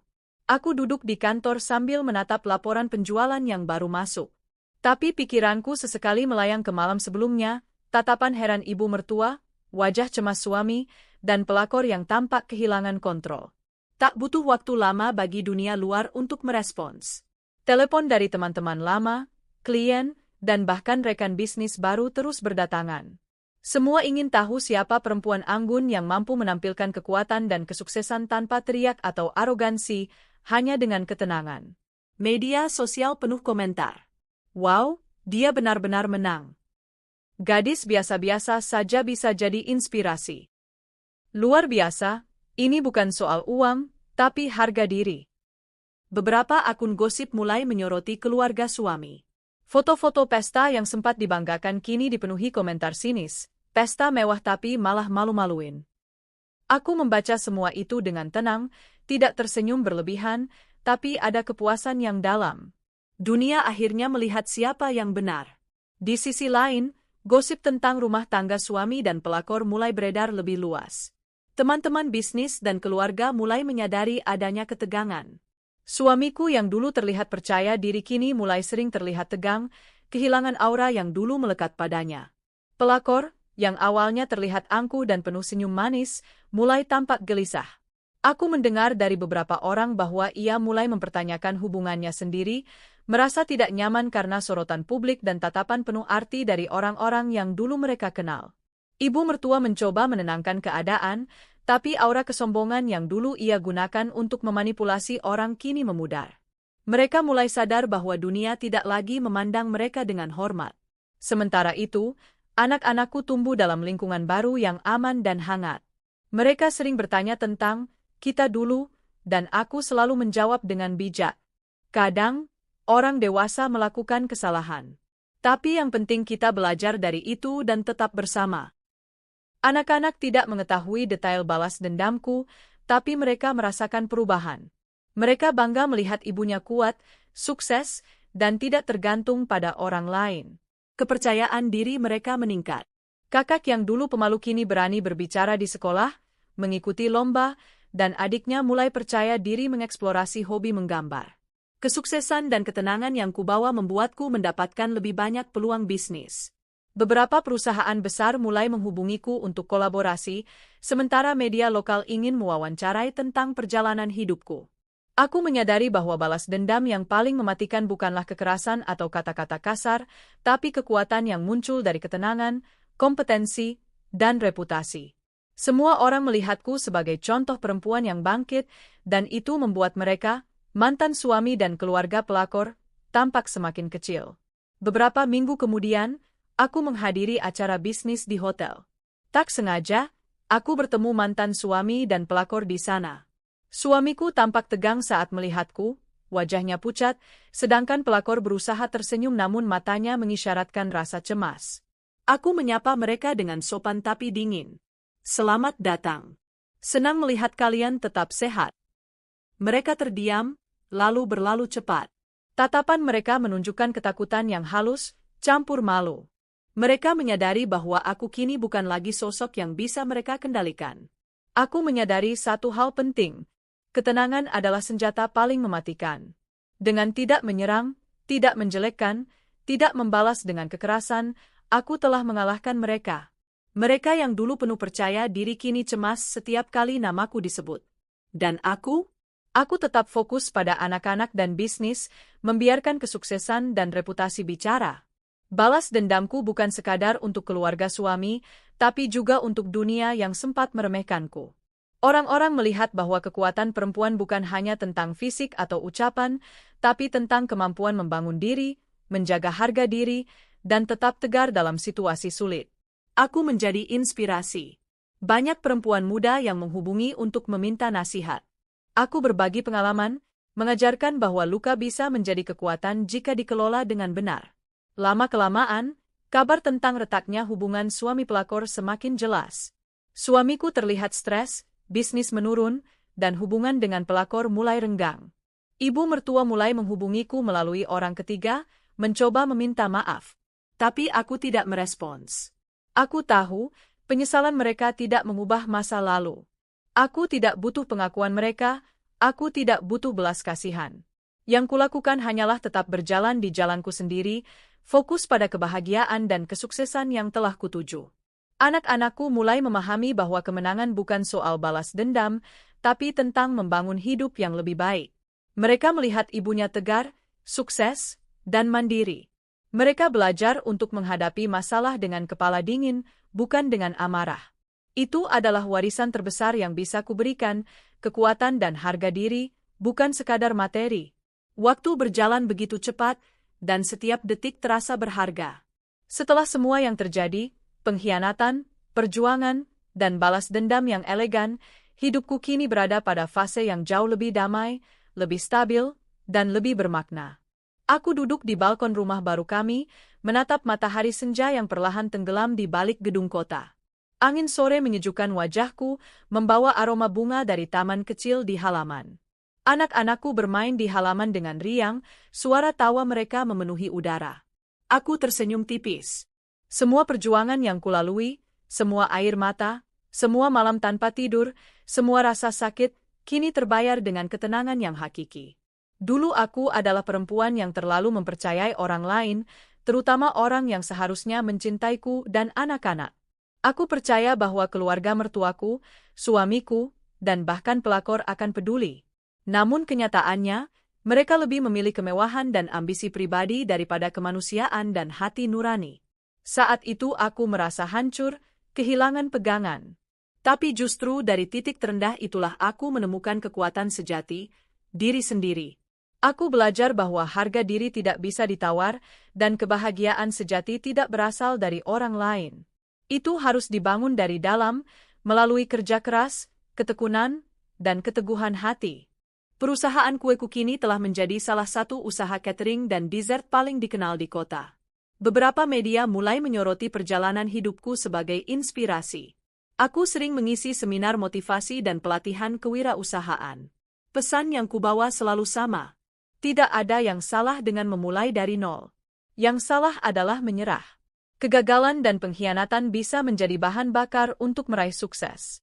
Aku duduk di kantor sambil menatap laporan penjualan yang baru masuk. Tapi pikiranku sesekali melayang ke malam sebelumnya, tatapan heran ibu mertua, wajah cemas suami, dan pelakor yang tampak kehilangan kontrol. Tak butuh waktu lama bagi dunia luar untuk merespons. Telepon dari teman-teman lama, klien, dan bahkan rekan bisnis baru terus berdatangan. Semua ingin tahu siapa perempuan anggun yang mampu menampilkan kekuatan dan kesuksesan tanpa teriak atau arogansi, hanya dengan ketenangan. Media sosial penuh komentar. Wow, dia benar-benar menang. Gadis biasa-biasa saja bisa jadi inspirasi. Luar biasa, ini bukan soal uang, tapi harga diri. Beberapa akun gosip mulai menyoroti keluarga suami. Foto-foto pesta yang sempat dibanggakan kini dipenuhi komentar sinis, pesta mewah tapi malah malu-maluin. Aku membaca semua itu dengan tenang, tidak tersenyum berlebihan, tapi ada kepuasan yang dalam. Dunia akhirnya melihat siapa yang benar. Di sisi lain, gosip tentang rumah tangga suami dan pelakor mulai beredar lebih luas. Teman-teman bisnis dan keluarga mulai menyadari adanya ketegangan. Suamiku yang dulu terlihat percaya diri kini mulai sering terlihat tegang, kehilangan aura yang dulu melekat padanya. Pelakor, yang awalnya terlihat angkuh dan penuh senyum manis, mulai tampak gelisah. Aku mendengar dari beberapa orang bahwa ia mulai mempertanyakan hubungannya sendiri, merasa tidak nyaman karena sorotan publik dan tatapan penuh arti dari orang-orang yang dulu mereka kenal. Ibu mertua mencoba menenangkan keadaan, tapi aura kesombongan yang dulu ia gunakan untuk memanipulasi orang kini memudar. Mereka mulai sadar bahwa dunia tidak lagi memandang mereka dengan hormat. Sementara itu, anak-anakku tumbuh dalam lingkungan baru yang aman dan hangat. Mereka sering bertanya tentang kita dulu, dan aku selalu menjawab dengan bijak. Kadang, orang dewasa melakukan kesalahan. Tapi yang penting kita belajar dari itu dan tetap bersama. Anak-anak tidak mengetahui detail balas dendamku, tapi mereka merasakan perubahan. Mereka bangga melihat ibunya kuat, sukses, dan tidak tergantung pada orang lain. Kepercayaan diri mereka meningkat. Kakak yang dulu pemalu kini berani berbicara di sekolah, mengikuti lomba, dan adiknya mulai percaya diri mengeksplorasi hobi menggambar. Kesuksesan dan ketenangan yang kubawa membuatku mendapatkan lebih banyak peluang bisnis. Beberapa perusahaan besar mulai menghubungiku untuk kolaborasi, sementara media lokal ingin mewawancarai tentang perjalanan hidupku. Aku menyadari bahwa balas dendam yang paling mematikan bukanlah kekerasan atau kata-kata kasar, tapi kekuatan yang muncul dari ketenangan, kompetensi, dan reputasi. Semua orang melihatku sebagai contoh perempuan yang bangkit, dan itu membuat mereka, mantan suami dan keluarga pelakor, tampak semakin kecil. Beberapa minggu kemudian, aku menghadiri acara bisnis di hotel. Tak sengaja, aku bertemu mantan suami dan pelakor di sana. Suamiku tampak tegang saat melihatku, wajahnya pucat, sedangkan pelakor berusaha tersenyum namun matanya mengisyaratkan rasa cemas. Aku menyapa mereka dengan sopan tapi dingin. Selamat datang. Senang melihat kalian tetap sehat. Mereka terdiam, lalu berlalu cepat. Tatapan mereka menunjukkan ketakutan yang halus, campur malu. Mereka menyadari bahwa aku kini bukan lagi sosok yang bisa mereka kendalikan. Aku menyadari satu hal penting. Ketenangan adalah senjata paling mematikan. Dengan tidak menyerang, tidak menjelekkan, tidak membalas dengan kekerasan, aku telah mengalahkan mereka. Mereka yang dulu penuh percaya diri kini cemas setiap kali namaku disebut. Dan aku tetap fokus pada anak-anak dan bisnis, membiarkan kesuksesan dan reputasi bicara. Balas dendamku bukan sekadar untuk keluarga suami, tapi juga untuk dunia yang sempat meremehkanku. Orang-orang melihat bahwa kekuatan perempuan bukan hanya tentang fisik atau ucapan, tapi tentang kemampuan membangun diri, menjaga harga diri, dan tetap tegar dalam situasi sulit. Aku menjadi inspirasi. Banyak perempuan muda yang menghubungi untuk meminta nasihat. Aku berbagi pengalaman, mengajarkan bahwa luka bisa menjadi kekuatan jika dikelola dengan benar. Lama-kelamaan, kabar tentang retaknya hubungan suami pelakor semakin jelas. Suamiku terlihat stres, bisnis menurun, dan hubungan dengan pelakor mulai renggang. Ibu mertua mulai menghubungiku melalui orang ketiga, mencoba meminta maaf. Tapi aku tidak merespons. Aku tahu, penyesalan mereka tidak mengubah masa lalu. Aku tidak butuh pengakuan mereka, aku tidak butuh belas kasihan. Yang kulakukan hanyalah tetap berjalan di jalanku sendiri, fokus pada kebahagiaan dan kesuksesan yang telah kutuju. Anak-anakku mulai memahami bahwa kemenangan bukan soal balas dendam, tapi tentang membangun hidup yang lebih baik. Mereka melihat ibunya tegar, sukses, dan mandiri. Mereka belajar untuk menghadapi masalah dengan kepala dingin, bukan dengan amarah. Itu adalah warisan terbesar yang bisa kuberikan, kekuatan dan harga diri, bukan sekadar materi. Waktu berjalan begitu cepat, dan setiap detik terasa berharga. Setelah semua yang terjadi, pengkhianatan, perjuangan, dan balas dendam yang elegan, hidupku kini berada pada fase yang jauh lebih damai, lebih stabil, dan lebih bermakna. Aku duduk di balkon rumah baru kami, menatap matahari senja yang perlahan tenggelam di balik gedung kota. Angin sore menyejukkan wajahku, membawa aroma bunga dari taman kecil di halaman. Anak-anakku bermain di halaman dengan riang, suara tawa mereka memenuhi udara. Aku tersenyum tipis. Semua perjuangan yang kulalui, semua air mata, semua malam tanpa tidur, semua rasa sakit, kini terbayar dengan ketenangan yang hakiki. Dulu aku adalah perempuan yang terlalu mempercayai orang lain, terutama orang yang seharusnya mencintaiku dan anak-anak. Aku percaya bahwa keluarga mertuaku, suamiku, dan bahkan pelakor akan peduli. Namun kenyataannya, mereka lebih memilih kemewahan dan ambisi pribadi daripada kemanusiaan dan hati nurani. Saat itu aku merasa hancur, kehilangan pegangan. Tapi justru dari titik terendah itulah aku menemukan kekuatan sejati, diri sendiri. Aku belajar bahwa harga diri tidak bisa ditawar, dan kebahagiaan sejati tidak berasal dari orang lain. Itu harus dibangun dari dalam, melalui kerja keras, ketekunan, dan keteguhan hati. Perusahaan kueku kini telah menjadi salah satu usaha catering dan dessert paling dikenal di kota. Beberapa media mulai menyoroti perjalanan hidupku sebagai inspirasi. Aku sering mengisi seminar motivasi dan pelatihan kewirausahaan. Pesan yang kubawa selalu sama. Tidak ada yang salah dengan memulai dari nol. Yang salah adalah menyerah. Kegagalan dan pengkhianatan bisa menjadi bahan bakar untuk meraih sukses.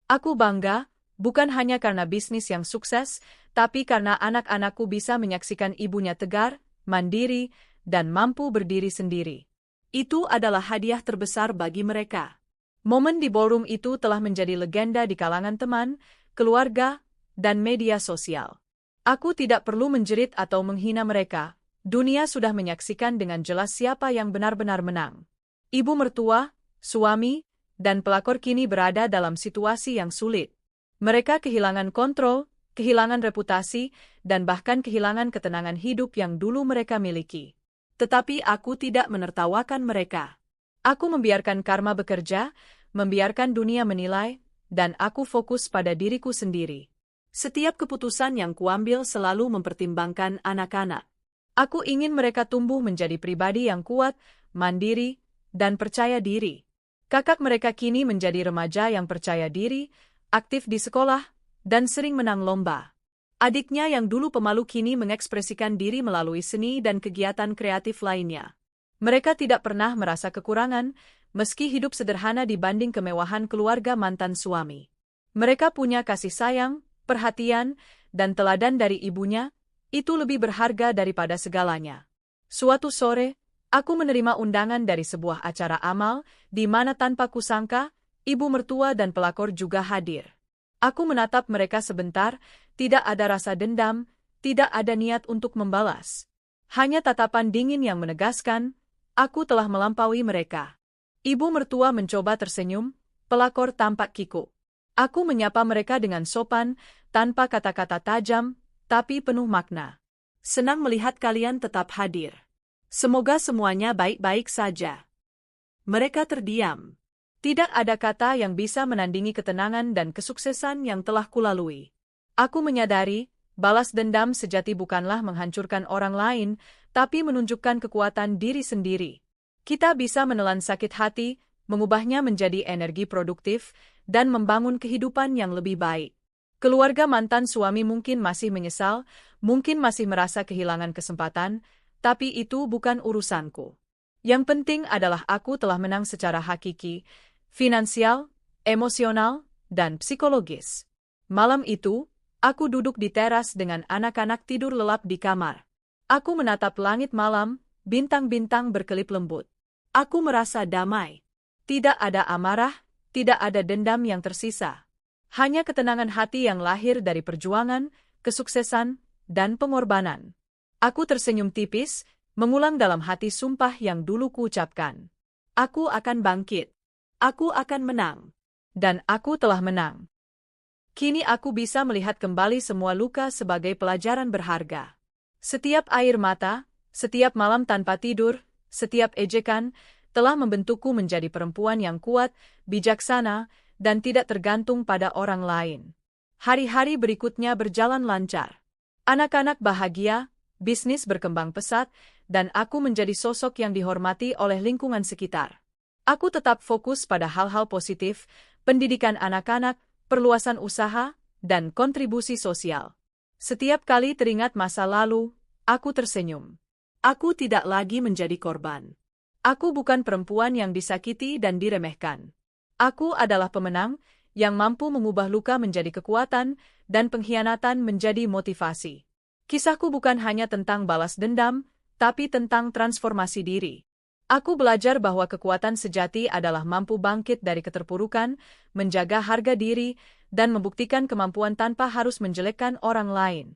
Aku bangga, bukan hanya karena bisnis yang sukses, tapi karena anak-anakku bisa menyaksikan ibunya tegar, mandiri, dan mampu berdiri sendiri. Itu adalah hadiah terbesar bagi mereka. Momen di ballroom itu telah menjadi legenda di kalangan teman, keluarga, dan media sosial. Aku tidak perlu menjerit atau menghina mereka. Dunia sudah menyaksikan dengan jelas siapa yang benar-benar menang. Ibu mertua, suami, dan pelakor kini berada dalam situasi yang sulit. Mereka kehilangan kontrol, kehilangan reputasi, dan bahkan kehilangan ketenangan hidup yang dulu mereka miliki. Tetapi aku tidak menertawakan mereka. Aku membiarkan karma bekerja, membiarkan dunia menilai, dan aku fokus pada diriku sendiri. Setiap keputusan yang kuambil selalu mempertimbangkan anak-anak. Aku ingin mereka tumbuh menjadi pribadi yang kuat, mandiri, dan percaya diri. Kakak mereka kini menjadi remaja yang percaya diri, aktif di sekolah, dan sering menang lomba. Adiknya yang dulu pemalu kini mengekspresikan diri melalui seni dan kegiatan kreatif lainnya. Mereka tidak pernah merasa kekurangan, meski hidup sederhana dibanding kemewahan keluarga mantan suami. Mereka punya kasih sayang, perhatian, dan teladan dari ibunya. Itu lebih berharga daripada segalanya. Suatu sore, aku menerima undangan dari sebuah acara amal, di mana tanpa kusangka, ibu mertua dan pelakor juga hadir. Aku menatap mereka sebentar, tidak ada rasa dendam, tidak ada niat untuk membalas. Hanya tatapan dingin yang menegaskan, aku telah melampaui mereka. Ibu mertua mencoba tersenyum, pelakor tampak kikuk. Aku menyapa mereka dengan sopan, tanpa kata-kata tajam, tapi penuh makna. Senang melihat kalian tetap hadir. Semoga semuanya baik-baik saja. Mereka terdiam. Tidak ada kata yang bisa menandingi ketenangan dan kesuksesan yang telah kulalui. Aku menyadari, balas dendam sejati bukanlah menghancurkan orang lain, tapi menunjukkan kekuatan diri sendiri. Kita bisa menelan sakit hati, mengubahnya menjadi energi produktif, dan membangun kehidupan yang lebih baik. Keluarga mantan suami mungkin masih menyesal, mungkin masih merasa kehilangan kesempatan, tapi itu bukan urusanku. Yang penting adalah aku telah menang secara hakiki, finansial, emosional, dan psikologis. Malam itu, aku duduk di teras dengan anak-anak tidur lelap di kamar. Aku menatap langit malam, bintang-bintang berkelip lembut. Aku merasa damai. Tidak ada amarah, tidak ada dendam yang tersisa. Hanya ketenangan hati yang lahir dari perjuangan, kesuksesan, dan pengorbanan. Aku tersenyum tipis, mengulang dalam hati sumpah yang dulu kuucapkan. Aku akan bangkit. Aku akan menang. Dan aku telah menang. Kini aku bisa melihat kembali semua luka sebagai pelajaran berharga. Setiap air mata, setiap malam tanpa tidur, setiap ejekan, telah membentukku menjadi perempuan yang kuat, bijaksana, dan tidak tergantung pada orang lain. Hari-hari berikutnya berjalan lancar. Anak-anak bahagia, bisnis berkembang pesat, dan aku menjadi sosok yang dihormati oleh lingkungan sekitar. Aku tetap fokus pada hal-hal positif, pendidikan anak-anak, perluasan usaha, dan kontribusi sosial. Setiap kali teringat masa lalu, aku tersenyum. Aku tidak lagi menjadi korban. Aku bukan perempuan yang disakiti dan diremehkan. Aku adalah pemenang yang mampu mengubah luka menjadi kekuatan dan pengkhianatan menjadi motivasi. Kisahku bukan hanya tentang balas dendam, tapi tentang transformasi diri. Aku belajar bahwa kekuatan sejati adalah mampu bangkit dari keterpurukan, menjaga harga diri, dan membuktikan kemampuan tanpa harus menjelekkan orang lain.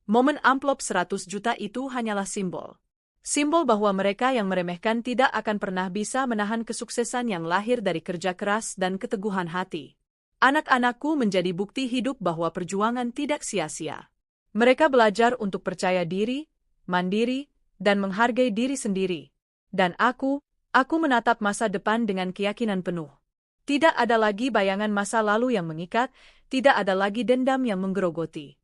Momen amplop 100 juta itu hanyalah simbol. Simbol bahwa mereka yang meremehkan tidak akan pernah bisa menahan kesuksesan yang lahir dari kerja keras dan keteguhan hati. Anak-anakku menjadi bukti hidup bahwa perjuangan tidak sia-sia. Mereka belajar untuk percaya diri, mandiri, dan menghargai diri sendiri. Dan aku menatap masa depan dengan keyakinan penuh. Tidak ada lagi bayangan masa lalu yang mengikat, tidak ada lagi dendam yang menggerogoti.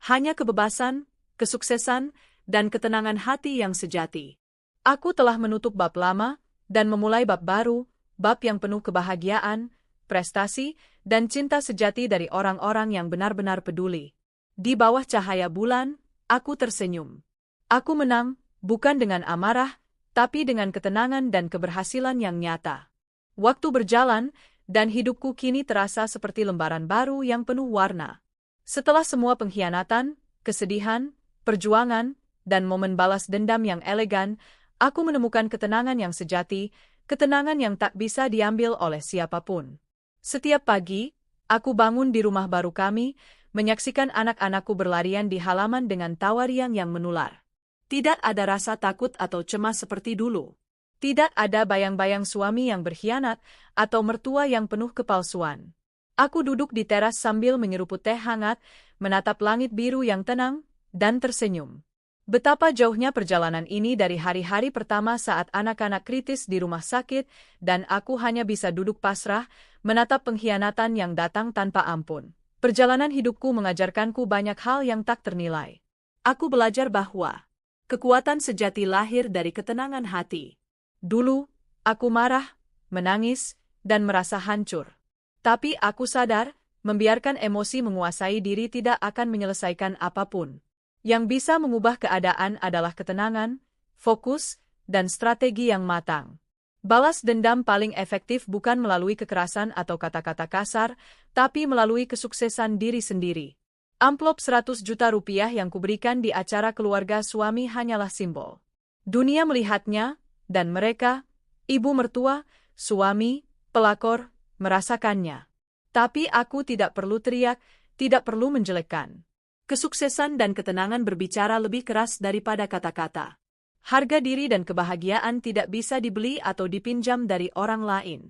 Hanya kebebasan, kesuksesan, dan ketenangan hati yang sejati. Aku telah menutup bab lama, dan memulai bab baru, bab yang penuh kebahagiaan, prestasi, dan cinta sejati dari orang-orang yang benar-benar peduli. Di bawah cahaya bulan, aku tersenyum. Aku menang, bukan dengan amarah, tapi dengan ketenangan dan keberhasilan yang nyata. Waktu berjalan, dan hidupku kini terasa seperti lembaran baru yang penuh warna. Setelah semua pengkhianatan, kesedihan, perjuangan, dan momen balas dendam yang elegan, aku menemukan ketenangan yang sejati, ketenangan yang tak bisa diambil oleh siapapun. Setiap pagi, aku bangun di rumah baru kami, menyaksikan anak-anakku berlarian di halaman dengan tawa riang yang menular. Tidak ada rasa takut atau cemas seperti dulu. Tidak ada bayang-bayang suami yang berkhianat atau mertua yang penuh kepalsuan. Aku duduk di teras sambil menyeruput teh hangat, menatap langit biru yang tenang, dan tersenyum. Betapa jauhnya perjalanan ini dari hari-hari pertama saat anak-anak kritis di rumah sakit, dan aku hanya bisa duduk pasrah, menatap pengkhianatan yang datang tanpa ampun. Perjalanan hidupku mengajarkanku banyak hal yang tak ternilai. Aku belajar bahwa kekuatan sejati lahir dari ketenangan hati. Dulu, aku marah, menangis, dan merasa hancur. Tapi aku sadar, membiarkan emosi menguasai diri tidak akan menyelesaikan apapun. Yang bisa mengubah keadaan adalah ketenangan, fokus, dan strategi yang matang. Balas dendam paling efektif bukan melalui kekerasan atau kata-kata kasar, tapi melalui kesuksesan diri sendiri. Amplop 100 juta rupiah yang kuberikan di acara keluarga suami hanyalah simbol. Dunia melihatnya, dan mereka, ibu mertua, suami, pelakor, merasakannya. Tapi aku tidak perlu teriak, tidak perlu menjelekkan. Kesuksesan dan ketenangan berbicara lebih keras daripada kata-kata. Harga diri dan kebahagiaan tidak bisa dibeli atau dipinjam dari orang lain.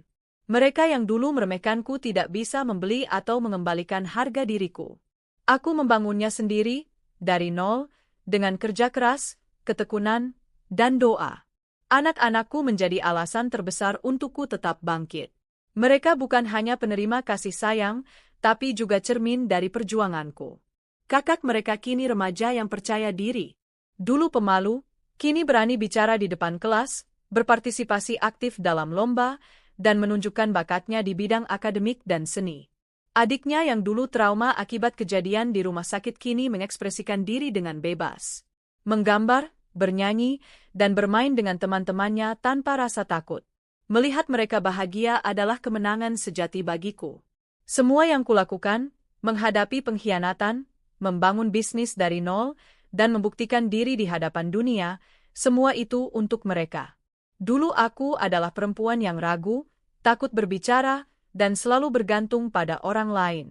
Mereka yang dulu meremehkanku tidak bisa membeli atau mengembalikan harga diriku. Aku membangunnya sendiri, dari nol, dengan kerja keras, ketekunan, dan doa. Anak-anakku menjadi alasan terbesar untukku tetap bangkit. Mereka bukan hanya penerima kasih sayang, tapi juga cermin dari perjuanganku. Kakak mereka kini remaja yang percaya diri. Dulu pemalu, kini berani bicara di depan kelas, berpartisipasi aktif dalam lomba, dan menunjukkan bakatnya di bidang akademik dan seni. Adiknya yang dulu trauma akibat kejadian di rumah sakit kini mengekspresikan diri dengan bebas. Menggambar, bernyanyi, dan bermain dengan teman-temannya tanpa rasa takut. Melihat mereka bahagia adalah kemenangan sejati bagiku. Semua yang kulakukan, menghadapi pengkhianatan, membangun bisnis dari nol, dan membuktikan diri di hadapan dunia, semua itu untuk mereka. Dulu aku adalah perempuan yang ragu, takut berbicara, dan selalu bergantung pada orang lain.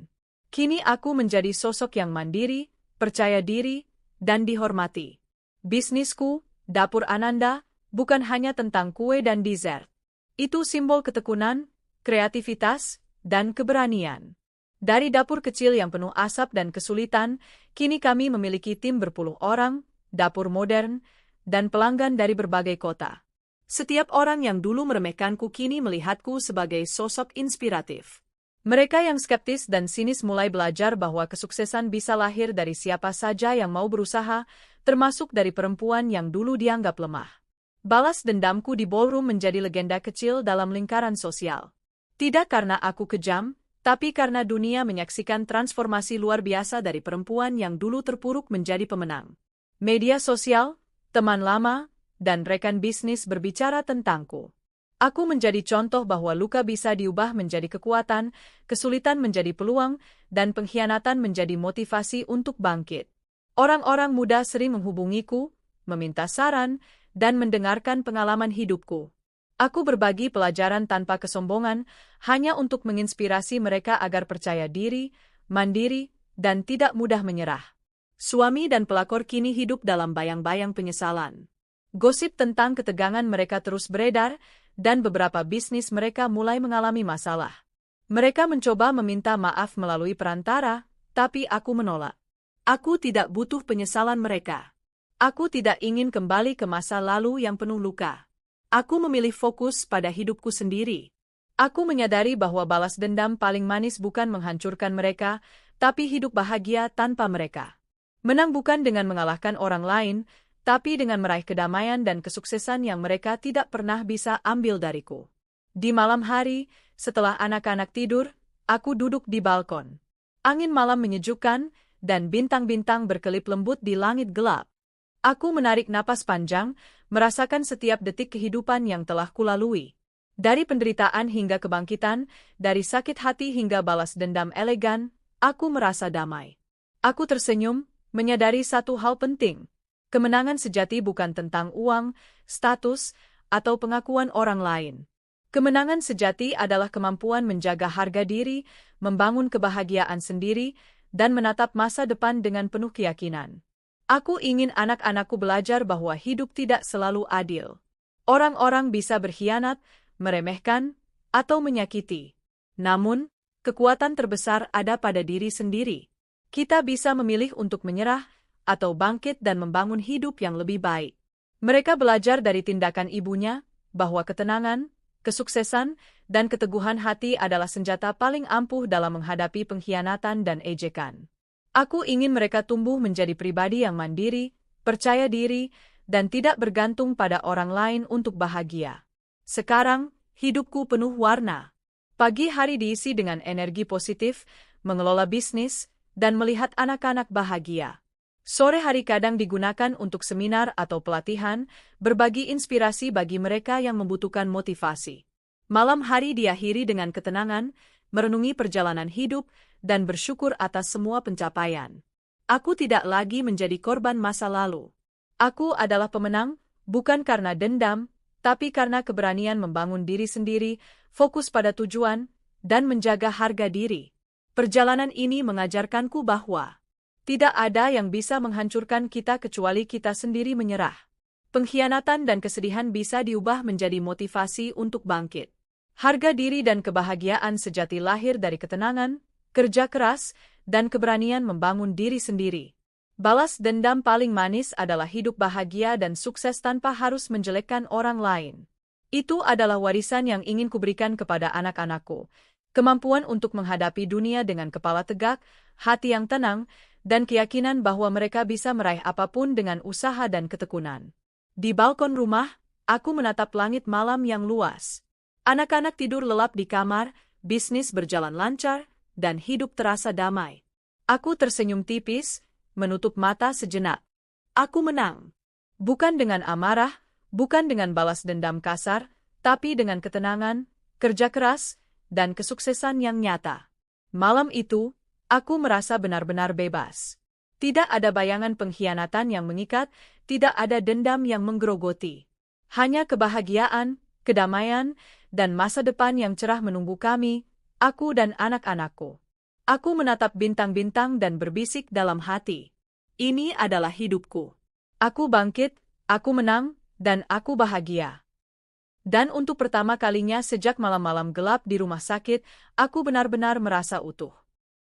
Kini aku menjadi sosok yang mandiri, percaya diri, dan dihormati. Bisnisku, Dapur Ananda, bukan hanya tentang kue dan dessert. Itu simbol ketekunan, kreativitas, dan keberanian. Dari dapur kecil yang penuh asap dan kesulitan, kini kami memiliki tim berpuluh orang, dapur modern, dan pelanggan dari berbagai kota. Setiap orang yang dulu meremehkanku kini melihatku sebagai sosok inspiratif. Mereka yang skeptis dan sinis mulai belajar bahwa kesuksesan bisa lahir dari siapa saja yang mau berusaha, termasuk dari perempuan yang dulu dianggap lemah. Balas dendamku di ballroom menjadi legenda kecil dalam lingkaran sosial. Tidak karena aku kejam, tapi karena dunia menyaksikan transformasi luar biasa dari perempuan yang dulu terpuruk menjadi pemenang. Media sosial, teman lama, dan rekan bisnis berbicara tentangku. Aku menjadi contoh bahwa luka bisa diubah menjadi kekuatan, kesulitan menjadi peluang, dan pengkhianatan menjadi motivasi untuk bangkit. Orang-orang muda sering menghubungiku, meminta saran, dan mendengarkan pengalaman hidupku. Aku berbagi pelajaran tanpa kesombongan, hanya untuk menginspirasi mereka agar percaya diri, mandiri, dan tidak mudah menyerah. Suami dan pelakor kini hidup dalam bayang-bayang penyesalan. Gosip tentang ketegangan mereka terus beredar, dan beberapa bisnis mereka mulai mengalami masalah. Mereka mencoba meminta maaf melalui perantara, tapi aku menolak. Aku tidak butuh penyesalan mereka. Aku tidak ingin kembali ke masa lalu yang penuh luka. Aku memilih fokus pada hidupku sendiri. Aku menyadari bahwa balas dendam paling manis bukan menghancurkan mereka, tapi hidup bahagia tanpa mereka. Menang bukan dengan mengalahkan orang lain, tapi dengan meraih kedamaian dan kesuksesan yang mereka tidak pernah bisa ambil dariku. Di malam hari, setelah anak-anak tidur, aku duduk di balkon. Angin malam menyejukkan, dan bintang-bintang berkelip lembut di langit gelap. Aku menarik napas panjang, merasakan setiap detik kehidupan yang telah kulalui. Dari penderitaan hingga kebangkitan, dari sakit hati hingga balas dendam elegan, aku merasa damai. Aku tersenyum, menyadari satu hal penting. Kemenangan sejati bukan tentang uang, status, atau pengakuan orang lain. Kemenangan sejati adalah kemampuan menjaga harga diri, membangun kebahagiaan sendiri, dan menatap masa depan dengan penuh keyakinan. Aku ingin anak-anakku belajar bahwa hidup tidak selalu adil. Orang-orang bisa berkhianat, meremehkan, atau menyakiti. Namun, kekuatan terbesar ada pada diri sendiri. Kita bisa memilih untuk menyerah, atau bangkit dan membangun hidup yang lebih baik. Mereka belajar dari tindakan ibunya, bahwa ketenangan, kesuksesan, dan keteguhan hati adalah senjata paling ampuh dalam menghadapi pengkhianatan dan ejekan. Aku ingin mereka tumbuh menjadi pribadi yang mandiri, percaya diri, dan tidak bergantung pada orang lain untuk bahagia. Sekarang, hidupku penuh warna. Pagi hari diisi dengan energi positif, mengelola bisnis, dan melihat anak-anak bahagia. Sore hari kadang digunakan untuk seminar atau pelatihan, berbagi inspirasi bagi mereka yang membutuhkan motivasi. Malam hari diakhiri dengan ketenangan, merenungi perjalanan hidup, dan bersyukur atas semua pencapaian. Aku tidak lagi menjadi korban masa lalu. Aku adalah pemenang, bukan karena dendam, tapi karena keberanian membangun diri sendiri, fokus pada tujuan, dan menjaga harga diri. Perjalanan ini mengajarkanku bahwa tidak ada yang bisa menghancurkan kita kecuali kita sendiri menyerah. Pengkhianatan dan kesedihan bisa diubah menjadi motivasi untuk bangkit. Harga diri dan kebahagiaan sejati lahir dari ketenangan, kerja keras, dan keberanian membangun diri sendiri. Balas dendam paling manis adalah hidup bahagia dan sukses tanpa harus menjelekkan orang lain. Itu adalah warisan yang ingin kuberikan kepada anak-anakku. Kemampuan untuk menghadapi dunia dengan kepala tegak, hati yang tenang, dan keyakinan bahwa mereka bisa meraih apapun dengan usaha dan ketekunan. Di balkon rumah, aku menatap langit malam yang luas. Anak-anak tidur lelap di kamar, bisnis berjalan lancar, dan hidup terasa damai. Aku tersenyum tipis, menutup mata sejenak. Aku menang. Bukan dengan amarah, bukan dengan balas dendam kasar, tapi dengan ketenangan, kerja keras, dan kesuksesan yang nyata. Malam itu, aku merasa benar-benar bebas. Tidak ada bayangan pengkhianatan yang mengikat, tidak ada dendam yang menggerogoti. Hanya kebahagiaan, kedamaian, dan masa depan yang cerah menunggu kami, aku dan anak-anakku. Aku menatap bintang-bintang dan berbisik dalam hati. Ini adalah hidupku. Aku bangkit, aku menang, dan aku bahagia. Dan untuk pertama kalinya sejak malam-malam gelap di rumah sakit, aku benar-benar merasa utuh.